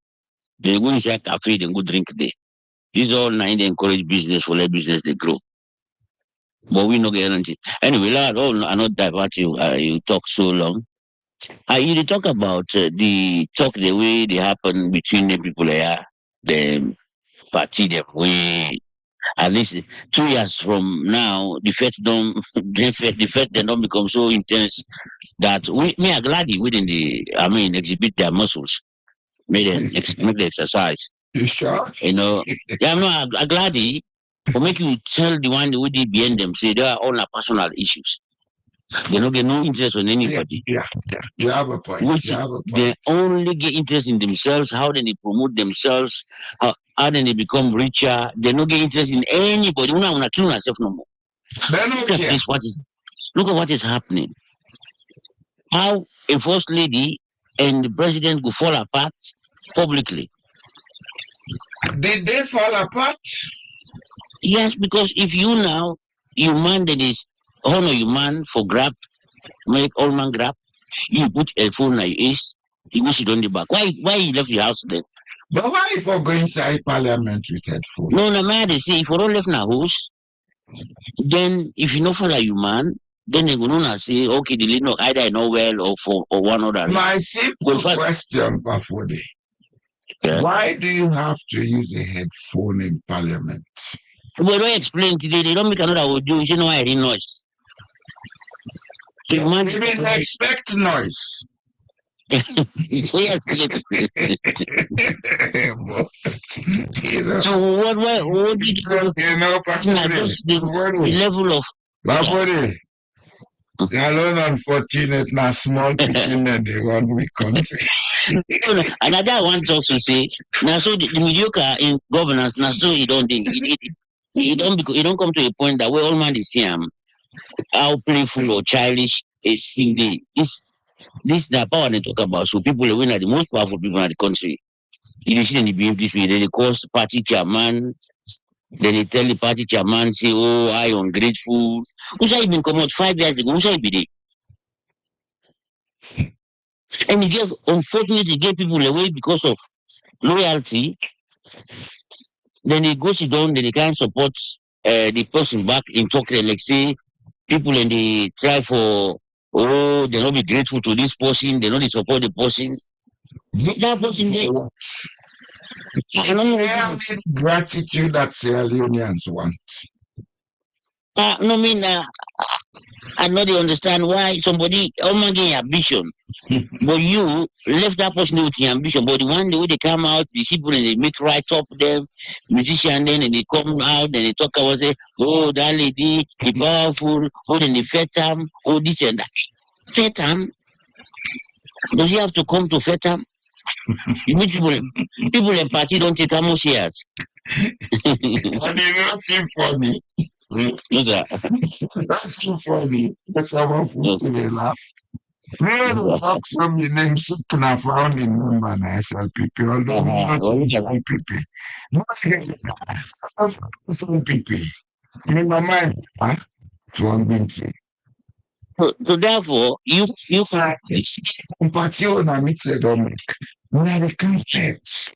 They go inside cafe, then go drink it. This all now they encourage business for let business they grow. But we no guarantee. Anyway, lad, I not divert you. You talk so long. You talk about the way they happen between the people here, the party them we at least 2 years from now the fete don't the fete they don't become so intense that me are glad within exhibit their muscles, make the exercise. You sure? You know, yeah, I'm glad for make you tell the one who did behind them say they are all personal issues. They don't get no interest on anybody. Yeah. You have a point. They only get interest in themselves, how they promote themselves, how they become richer. They don't get interest in anybody. We're not killing ourselves no more. Look at what is happening. How a first lady and the president will fall apart publicly. Did they fall apart? Yes, because if you man that is honor your man for grab, make all man grab, you put a phone like this, you go sit on the back. Why you left your house then? But why if you go inside parliament with headphone? No matter say if you don't left na house, then if you no follow your man, then they go not say okay the lead either not well or one other. My simple question, Bafode. Yeah. Why do you have to use a headphone in parliament? Well, don't explain today. They don't make another audio. You know why I didn't noise. So you didn't expect noise. So yes, so what did you know, just the level of Bafode. Alone unfortunate now small picking and the one we country. Another one also say now so the mediocre in governance now so you don't come to a point that where all man is see how playful or childish is in this the power they talk about. So people are the most powerful people in the country. You see they behave this way, they cause party chairman. Then they tell the party chairman, say, oh, I ungrateful. Who shall even come out 5 years ago? Who shall be there? And unfortunately, get people away because of loyalty. Then they go sit down, then they can't support the person back in talking, like say, people and they try for, they not be grateful to this person, they not support the person. That person, gratitude that Sierra Leoneans want. I know they understand why somebody getting ambition. But you left that person with the ambition. But the one day they come out, the people and they make right up them, musician then and they come out and they talk about say, oh that lady, the powerful, oh then the fetam, oh this and that. Fetam? Does he have to come to fetam? You meet people in party don't take how much years. But you know too funny. That's too funny. That's how they laugh. Talk from the name sick now found in number SLPP, although not SLPP. SLPP. In my mind, so I'm going to say. So therefore, you can compassion and it's a dominant. Where the concept.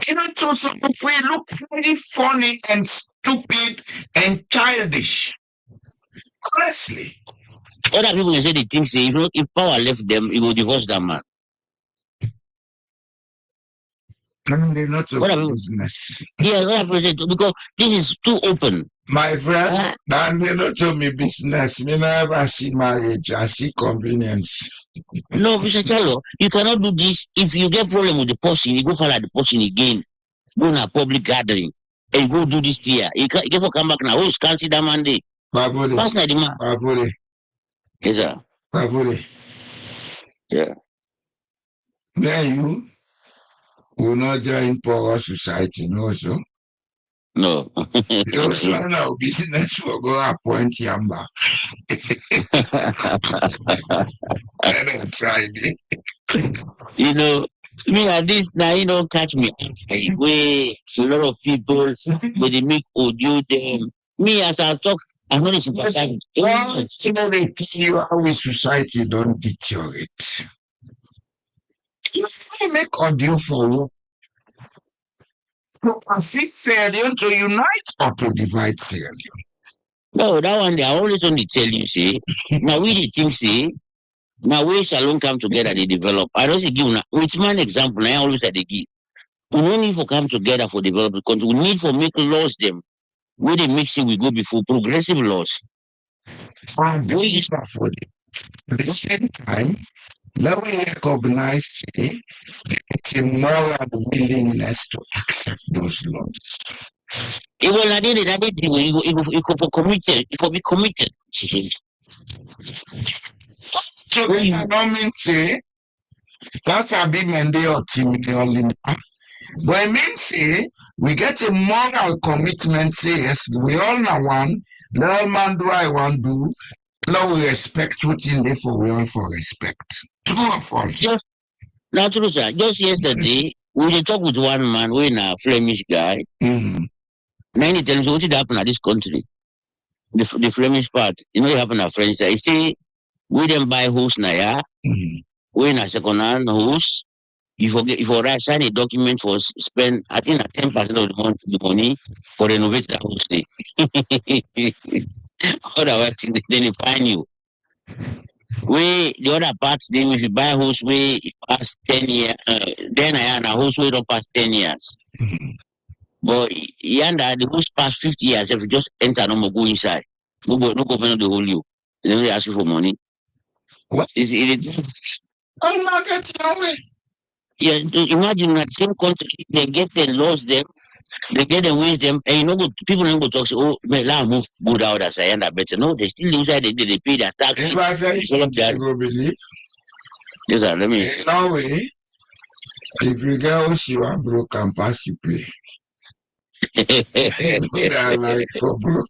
You know, to some of we look very funny and stupid and childish. Honestly. other people will say they think say if power left them, it will divorce that man. I mean, they're not What a are we- business. Yeah, other people say because this is too open. My friend, and they not tell me business. Me never see marriage. I see convenience. No, Mr. Charlo, you cannot do this. If you get problem with the person, you go follow the person again. Go in a public gathering and go do this here. You can come back now. Who's cancel that Monday? Babode. Last night, the man. Babode. Yes, sir. Babode. Yeah. Then you will not join poor society, no, so. No. You also now business for go appoint Yamba. I don't try it. You know, me at this now, you don't catch me. Way a lot of people, but they make audio them. Me as I talk, I'm not sympathizing. Well, you know, they tell you how we society don't deteriorate. You make audio for you. To assist Sierra Leone to unite or to divide Sierra Leone. No, that one they are always only tell you, see. Now we the thing see. Now we shall come together, they develop. I don't say give now. With my example, I always say they give. We don't need for come together for development because we need for make laws them. Where they make sure we go before progressive laws. And do it for it. At the same time, let me recognize it's a moral willingness to accept those laws. It will at the end of the day, it go for committed, it will be committed. So I don't mean say that's a big mandate or team. But I mean say we get a moral commitment, say yes, we all know one, the all man do I want do, now we respect what in there for we all for respect. True or false? Just now true, sir. Just yesterday, we did talk with one man, we a Flemish guy. Mm-hmm. Now he tells me what did happen at this country. The Flemish part, you know, it happened at French. I say we didn't buy house now, yeah. Mm-hmm. We in a second hand house. If you sign a document for spend, I think 10% of the money for renovate the house. Otherwise, then they fine you. We the other parts, then if you buy a house we past 10 years, then I am a house we don't pass 10 years. Mm-hmm. But yanda the house past 50 years, if you just enter no more go inside. No government the hold you. They don't ask you for money. What? I'm not getting away. Yeah, imagine that same country, they get the laws them, they get them ways them, and you know, people don't go talk, say, oh, man, let move good out as I end up better. No, they still inside, they pay their taxes. If I tell you, That. you go believe. Yes, sir, let me. In Norway, if you get what you are broke and pass, you pay. They are like for broke.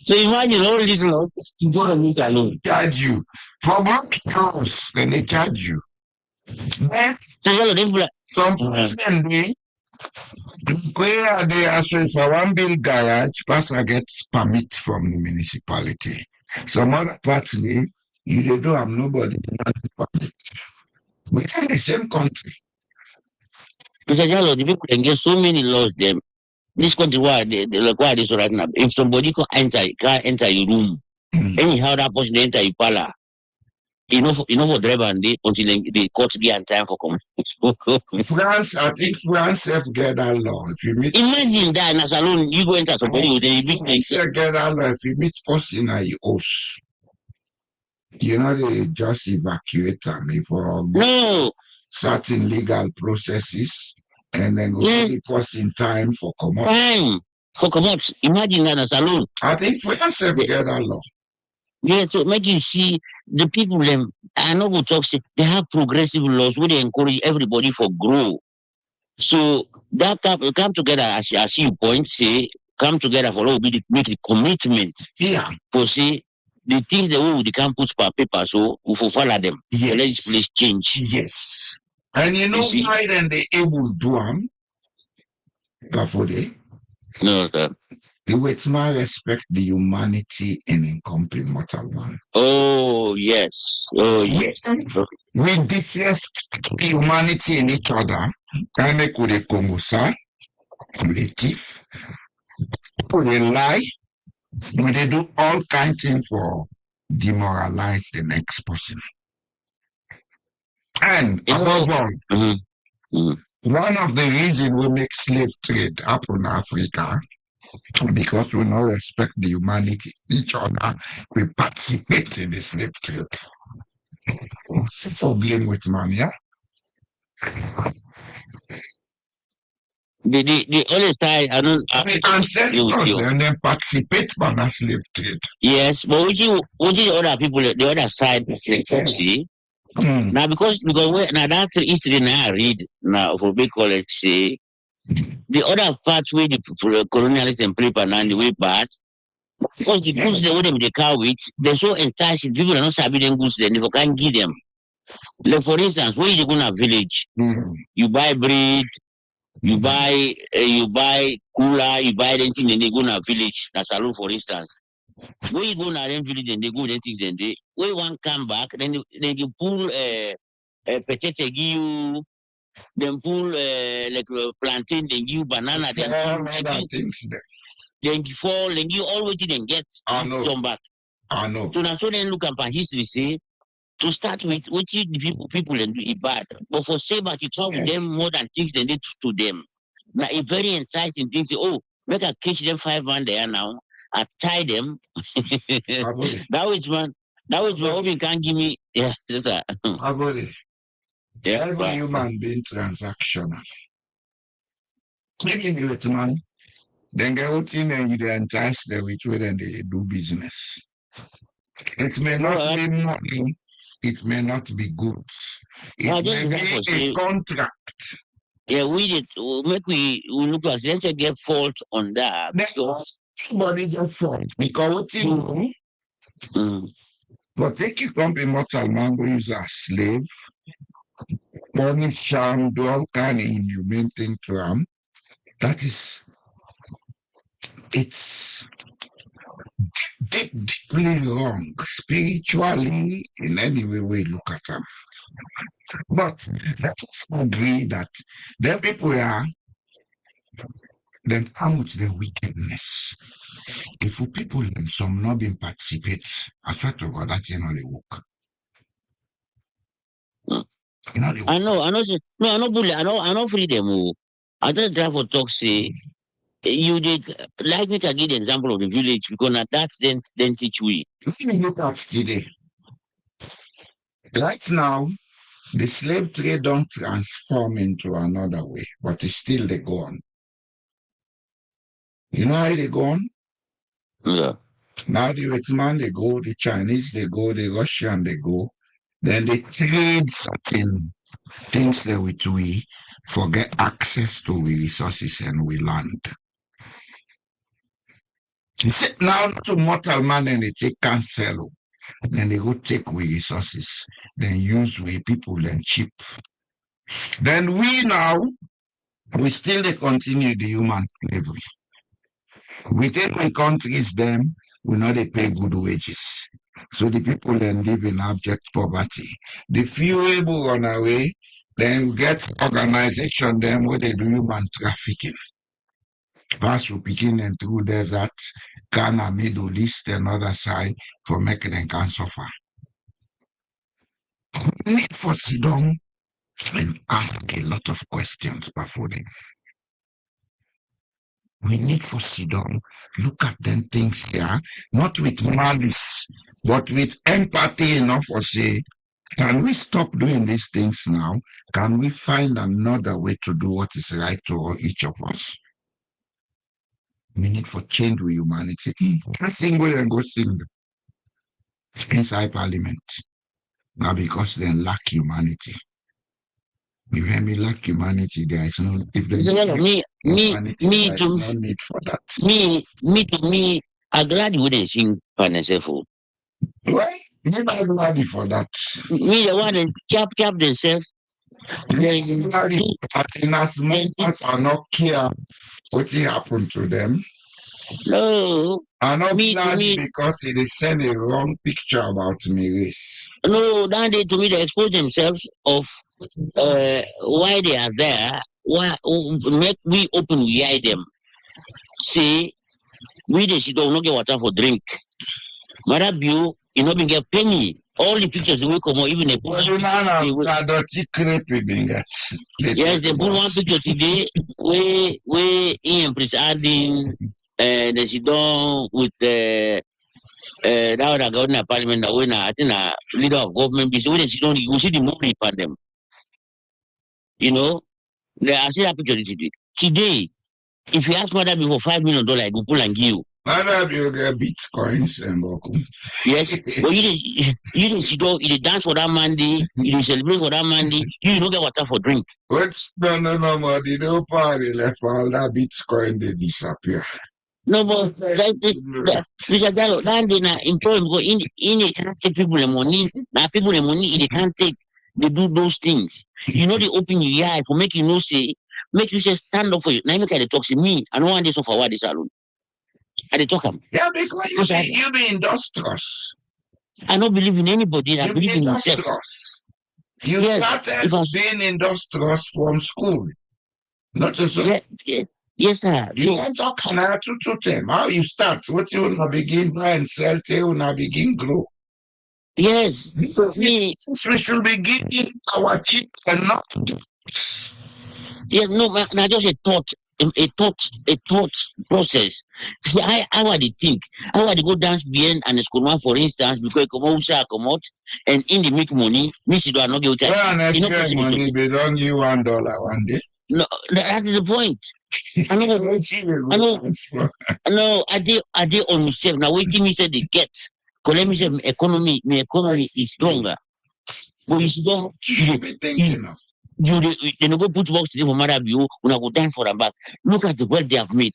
So imagine all these laws, you go to meet alone. Charge you. For broke house, then they charge you. Then So you know, some person they where they asking for one big garage, pastor gets permit from the municipality. Some other parts they you they don't have nobody permit. We in the same country. because the people can get so many laws them. This country why they require this right now. If somebody can't enter your room, anyhow that person enter your parlor. You know for driver and they until the court get time for come. France, I think France have get that law. If you meet Imagine that in a salon, you go enter somebody with a big thing. France get that law. If you meet person at your house, you know they just evacuate them for No. certain legal processes, and then we Yes. give person time for come out. Time for come out. Imagine that in a salon. I think France have get that law. Yeah, so make you see the people them. I know go talk say they have progressive laws where they encourage everybody for grow. So that come together as you point say come together for all be make the commitment. Yeah. For say the things that we can put per paper so we will follow them. Yes. So let this place change. Yes. And you know see? why then they able to do them? For they No, sir. the Wetman respect the humanity in incomplete mortal man. Oh, yes. Oh, yes. We disrespect the humanity in each other. And they could Kongosa, they thief, they lie, they do all kinds of things for demoralize the next person. And above all, one of the reasons we make slave trade happen in Africa, because we don't respect the humanity, each other, we participate in the slave trade. For blame with man, yeah? The other side, I don't. The ancestors and then participate in the slave trade. Yes, but which is the other people, the other side, see? Now, because now that's the history now I read now for big college, see? The other part where the colonialists and people and the way part, because the goods they them the car with, they're so entitled, people are not sabi them goods, then they can't give them. Like for instance, when you go to a village, you buy bread, you buy cooler, you buy anything, and they go to a village, a salon for instance. When you go to a village and they go then things, then they when one come back, then you pull potato, give you, then pull like plantain, then give you banana, then things there. Then you fall, then you always then get come back. I know. So now so then look at history, say to start with, what you people and do it bad. But for Saber, you talk with them more than things than they to them. Now a very enticing thing, say, oh, make a catch them 5 man there now. I tie them. That was one. That was one. You can't give me. Yeah, yeah. Every human being transactional. Maybe you man. Then get out in and you entice them with way and they do business. It may not be money, it may not be goods. It may be a contract. Yeah, we did make we look at let's get fault on that. Somebody's a fault. Because what you know, but take you come immortal man who is a slave, punish sham, do all kind of inhumane thing to him. That is, it's deeply wrong, spiritually, in any way we look at them. But let's agree that the people are, then come with the wickedness. If people and some not being participate, I swear to God, that you know they work. You know they work. I know, no, I know bully, I know freedom. I don't drive for talk say you did like me to give the example of the village because that's then teach we. If you look at today, right now, the slave trade don't transform into another way, but it's still they go on. You know how they go on? Yeah. Now the Vietnam they go, the Chinese they go, the Russian they go. Then they trade certain things that we forget access to the resources and we land. Now to mortal man and they take cancel. Then they go take we resources, then use we people then cheap. Then we still they continue the human slavery. Within the countries them, we know they pay good wages. So the people then live in abject poverty. The few able run away, then get organization them where they do human trafficking. Pass through Pekin and through desert, Ghana, Middle East, and other side for making them can suffer. We need for sit down and ask a lot of questions before them. We need for sit down, look at them things here, not with malice, but with empathy enough for say, can we stop doing these things now? Can we find another way to do what is right to each of us? We need for change with humanity. Sing well and go sing inside parliament. Now because they lack humanity. You hear me? Lack humanity. There is no if they humanity, there is no need for that. Me, I'm glad you wouldn't sing Panasefo. Why? You're not ready for that. Me, the one that chop themselves. As much as I not care what happened to them, No. I'm not Me, to glad me, because they send a wrong picture about me race. no, that day to me they expose themselves of why they are there. Why make we open we eye them. Say we they should don't get water for drink. Marabu, you know, been get penny. All the pictures we come out, even a yes, they put one picture today where Ian presiding they sit down with now the governor parliament that when I think a leader of government be so when they sit down you see the movie upon them. You know, they are see that picture today. Today, if you ask mother before $5 million, I go pull and give you. Mother, you get bitcoins and Boku. Yes, but you didn't sit down, you dey dance for that Monday, you dey celebrate for that Monday, you don't get water for drink. What's no, the no party left all that bitcoin, they disappear. No, but Mr. Gallo, that day na employ because in they can't take people the money. Now people the money they can't take. They do those things. You know they open your eye for make you know say make you say stand up for you. Now you can talk to me. I don't want this for what this alone. I dey talk am. Yeah, because you be industrious. I don't believe in anybody. I You believe be in myself. industrious. You Yes, started if I was- being industrious from school. Not just yes, sir. you want to talk now to them. How you start? What you wanna begin buy and sell till you wanna begin grow. Yes. So Me, we should be giving our cheap and not yes, no, now just a thought process. See, how I dey think, how I dey go dance behind and school for instance, because come out and in the make money, me see do I not get well, and you know, extra money they don't give $1 one day. no, that is the point. I know, I did on myself. Now waiting me say they get. Cause let me say my economy is stronger. But you don't You be thinking of. you go put box today for mother view, when I go dance for them back. Look at the wealth they have made.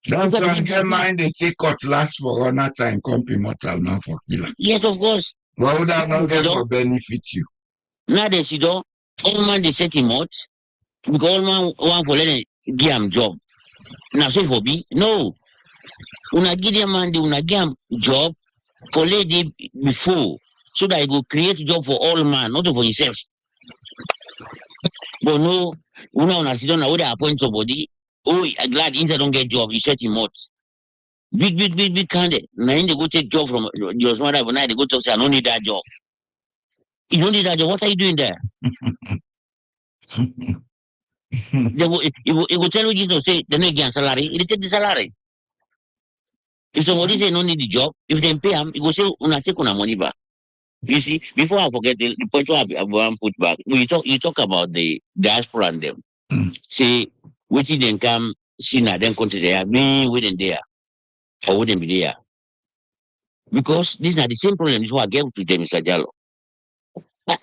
That's why get mind they take cutlass for another time, come be mortal now for killer. Yes, of course. Why would that not get for benefit you? Now they see though, all man they set him out because all man want for let them give him job. Now so for be no. Una give them man, they una give him job for lady before so that he go create job for all man, not for himself. But no, una sit down now they appoint somebody. Oh, I'm glad inside don't get job, you set him out. Big candidate. Now they go take job from your mother, but now they go talk say I don't need that job. You don't need that job. What are you doing there? It will tell you this say they don't get salary, it take the salary. If somebody say no need the job, if they pay him, it will say una take una money back. You see, before I forget the point I want put back, you talk about the diaspora and them. Say waiting then come see now then country there, me waiting there or wouldn't be there. Because these are the same problems what I get to them, Mr. Jallo.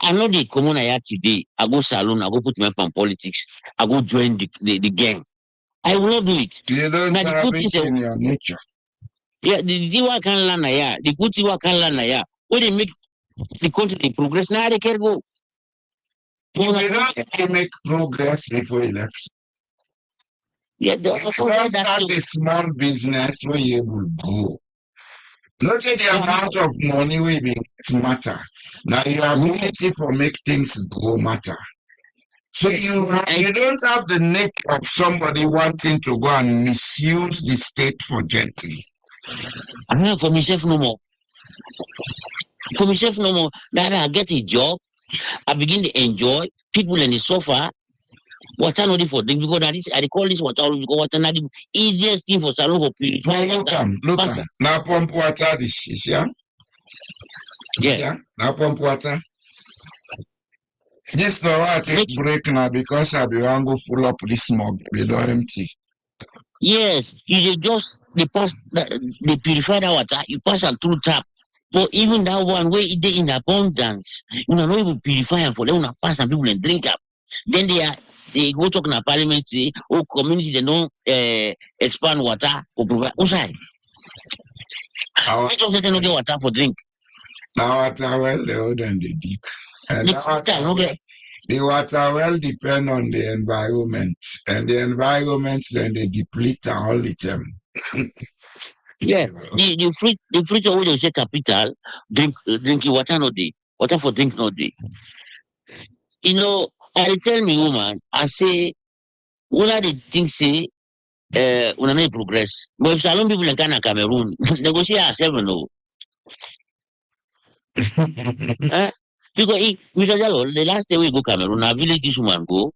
I know the common I had today. I go salon, I go put my on politics, I go join the gang. I will not do it. You don't Now, the have good it thing in your nature. yeah, the Diwa can learn here. The good Diwa can learn here. When they make the country they progress, now they can go. You may not make progress before election. Yeah, If you start a small business where you will grow. Look at the amount of money we be matter. Now your ability for make things grow matter. So you don't have the nature of somebody wanting to go and misuse the state for gently. For myself no more. For myself no more. That I get a job, I begin to enjoy people in the sofa. Water not for drink because that is I call this water because water not the easiest thing for salon for purify. Look at now pump water this is yeah. Yeah. Now pump water. This now I take break now because I be want go full up this smog below empty. Yes, you just they pass they purify that water, you pass it through tap. But even that one way it in abundance, you know, not even purify and for them pass and people and drink up. Then they go talk in a parliament say, oh community they don't expand water or provide. Usai. I just let them not get water for drink. Now water well they hold and they dig. And the water well depend on the environment. And the environment then they deplete all the time. Yeah, the free to wey say capital, drinking water no dey. Water for drink no dey. You know, I tell me woman, I say, una dey think say una no dey progress. But if Salon people like Ghana, Cameroon, they go see ourselves no. Eh? Because Mr. Jallo, the last day we go Cameroon, na village this woman go.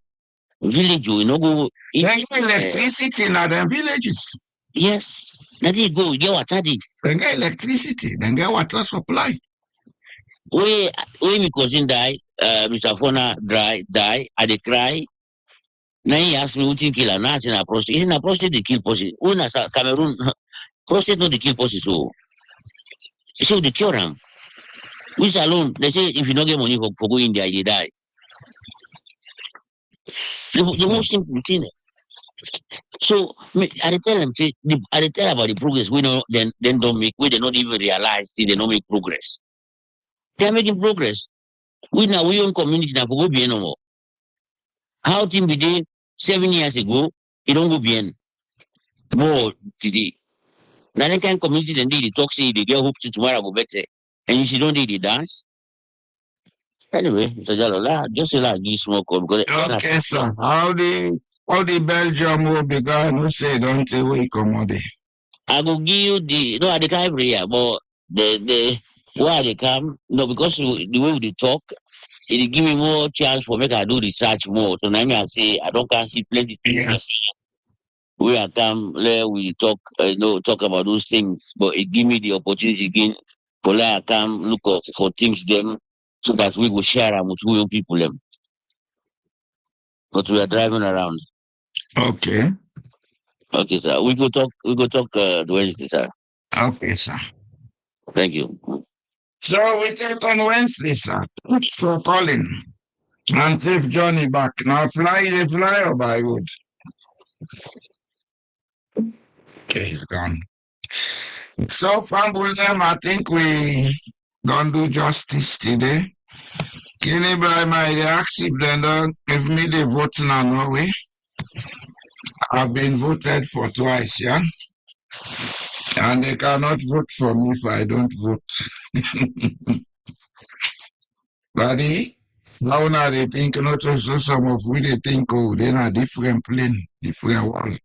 Village, you know, go. Then electricity in the villages. Yes. Now they go, get water dey. Then get electricity, then get water supply. Wey my cousin die, Mr. Fona die, I dey cry. Now he ask me wetin kill am. Now I say na prostate. He say na prostate dey kill person. When na Cameroon, prostate no dey kill person so. He say we dey cure am. Which alone, they say if you no get money for go India, you dey die. The most simple thing. So I dey tell them, say, I dey tell about the progress we no then don't make, we they not even realize till they don't make progress. They are making progress. We now we own community now for go bien no more. How thing be there 7 years ago, it don't go bien. More today. Now that kind of community then they talk say they get hope to tomorrow go better. And you see don't they dance? Anyway, Mr. Jalo, just say like give small call because Okay, sir. How the Belgium will be going? Who say don't say we come on there? I go give you the no I dey come every year, but the why they come no because the way we talk, it give me more chance for make I do research more. So now I say I don't can see plenty things. We are come there we talk talk about those things, but it give me the opportunity again for like I come look for things them so that we will share them with young people them. But we are driving around. Okay. Okay, sir. We go talk the Wednesday, sir. Okay, sir. Thank you. So we take on Wednesday, sir. Thanks for calling. And safe journey back. Now fly or by road? Okay, he's gone. So fumble them, I think we don't do justice today. Kenny by my ask if they don't give me the vote now, no way. I've been voted for twice, yeah? And they cannot vote for me if I don't vote. Buddy, how now they think not also some of we they think oh they're a different plane, different world.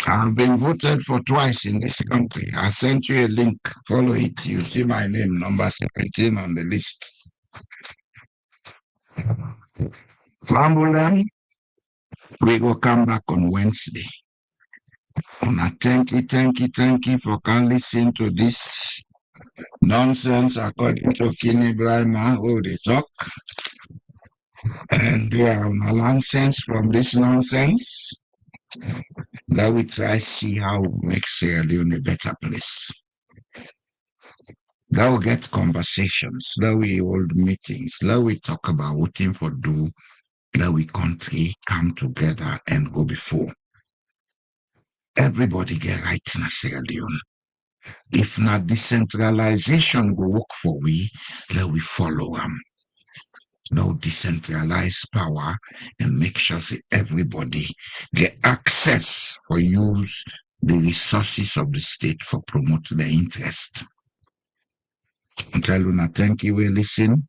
I've been voted for twice in this country. I sent you a link. Follow it. You see my name, number 17 on the list. Flamboyant, we will come back on Wednesday. Una thank you for can listen to this nonsense according to Kenny Brima, who they talk. And we are on a nonsense from this nonsense that we try see how we make Sierra Leone a better place. That we get conversations, that we hold meetings, that we talk about what thing for do, that we country come together and go before. Everybody get right in Sierra Leone. If not decentralization go work for we, let we follow them. Now decentralize power and make sure that everybody get access or use the resources of the state for promote their interest. Tell you thank you, we listen.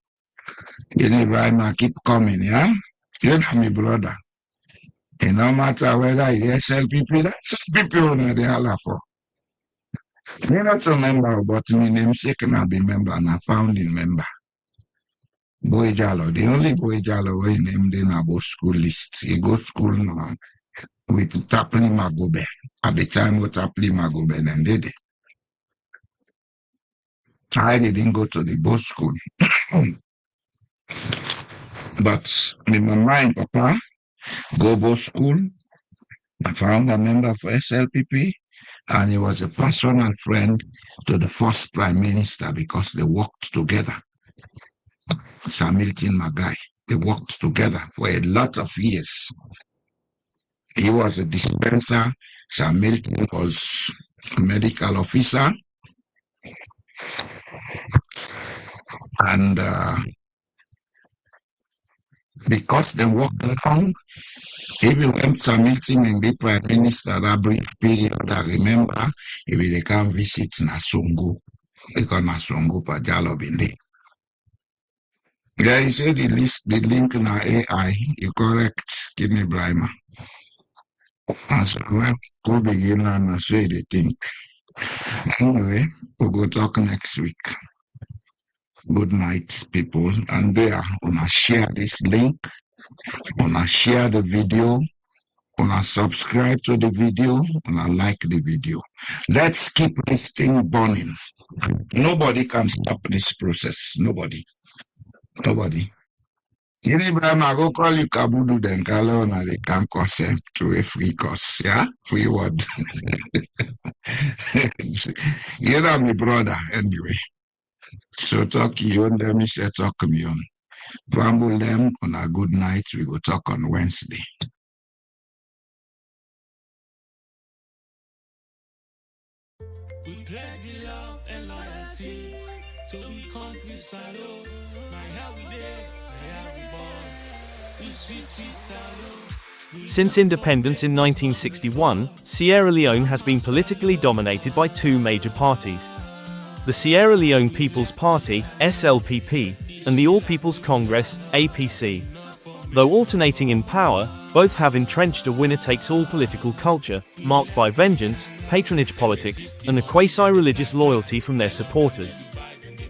You know, Ibrahim, keep coming, yeah? You know me, brother. And no matter whether it's SLPP, that's SLPP owner the holla for. Me not a member, but me namesake and I be member and a founding member. Boy Jalo, the only Boy Jalo we named in our school list. He go school now with Tapli Magobe. At the time with Tapli Magobe, then did it. I didn't go to the boat school. But in my mind, Papa, go boat school. I found a member for SLPP, and he was a personal friend to the first prime minister because they worked together. Sir Milton Magai. They worked together for a lot of years. He was a dispenser. Sir Milton was a medical officer. And because they worked along, Even when submitting in the Prime Minister that brief period, I remember if they can visit Nasongo, because Nasongo Pajalo Bindi. Yeah, you say the link na AI, you correct, Kidney Brimer. And so when we begin and so they think. Anyway, we'll go talk next week. Good night, people. And there, wanna share this link, wanna share the video, wanna subscribe to the video, wanna like the video. Let's keep this thing burning. Nobody can stop this process. Nobody. Nobody. Ibrahim, I go call you Kabudu, then Kalo, and they can consent to a free course. Yeah? Free word. You know, my brother, anyway. So talk you on them, say talk me on. Fumble them on a good night. We go talk on Wednesday. We pledge love and loyalty to be country salute. My how we there, my we born. We sweet salute. Since independence in 1961, Sierra Leone has been politically dominated by two major parties. The Sierra Leone People's Party, SLPP, and the All People's Congress, APC. Though alternating in power, both have entrenched a winner-takes-all political culture, marked by vengeance, patronage politics, and a quasi-religious loyalty from their supporters.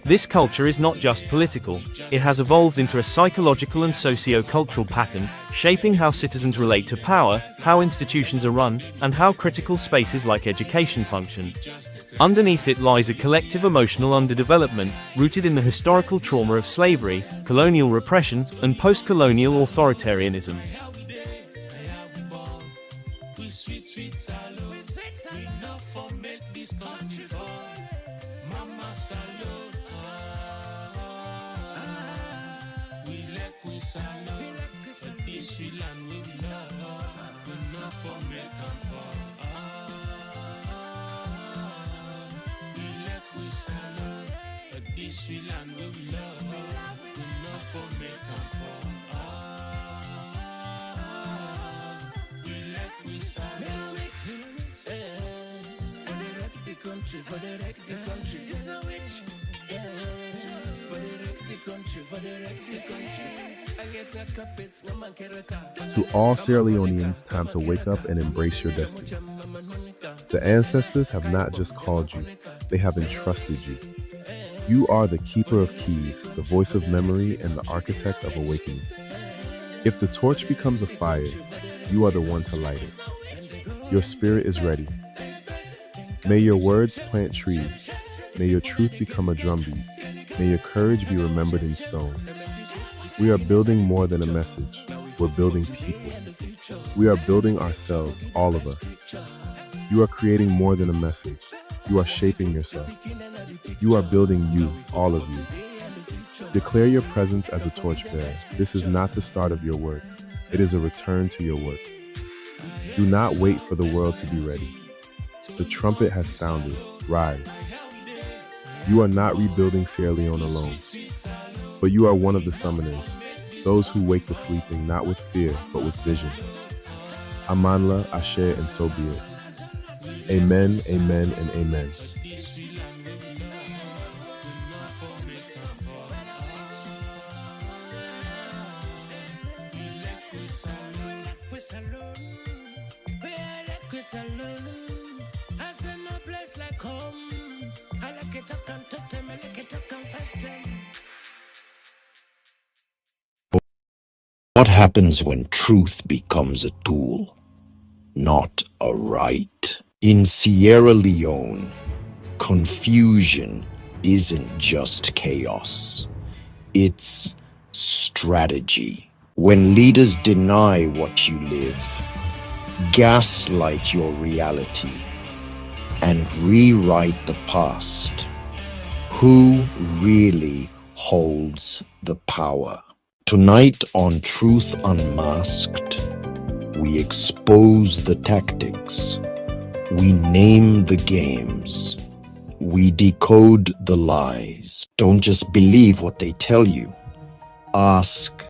This culture is not just political, it has evolved into a psychological and socio-cultural pattern, shaping how citizens relate to power, how institutions are run, and how critical spaces like education function. Underneath it lies a collective emotional underdevelopment, rooted in the historical trauma of slavery, colonial repression, and post-colonial authoritarianism. We salute this land we love. We not for make and fall. We salute this land we love. We not for make and fall. We salute. For the wreck the country. It's a witch. For the wreck the country. For the wreck the country. To all Sierra Leoneans, time to wake up and embrace your destiny. The ancestors have not just called you, they have entrusted you. You are the keeper of keys, the voice of memory, and the architect of awakening. If the torch becomes a fire, you are the one to light it. Your spirit is ready. May your words plant trees. May your truth become a drumbeat. May your courage be remembered in stone. We are building more than a message. We're building people. We are building ourselves, all of us. You are creating more than a message. You are shaping yourself. You are building you, all of you. Declare your presence as a torchbearer. This is not the start of your work. It is a return to your work. Do not wait for the world to be ready. The trumpet has sounded. Rise. You are not rebuilding Sierra Leone alone, but you are one of the summoners, those who wake the sleeping not with fear, but with vision. Amanla, Ashe, and so be it. Amen, amen, and amen. What happens when truth becomes a tool, not a right? In Sierra Leone, confusion isn't just chaos, it's strategy. When leaders deny what you live, gaslight your reality, and rewrite the past, who really holds the power? Tonight on Truth Unmasked, we expose the tactics, we name the games, we decode the lies. Don't just believe what they tell you. Ask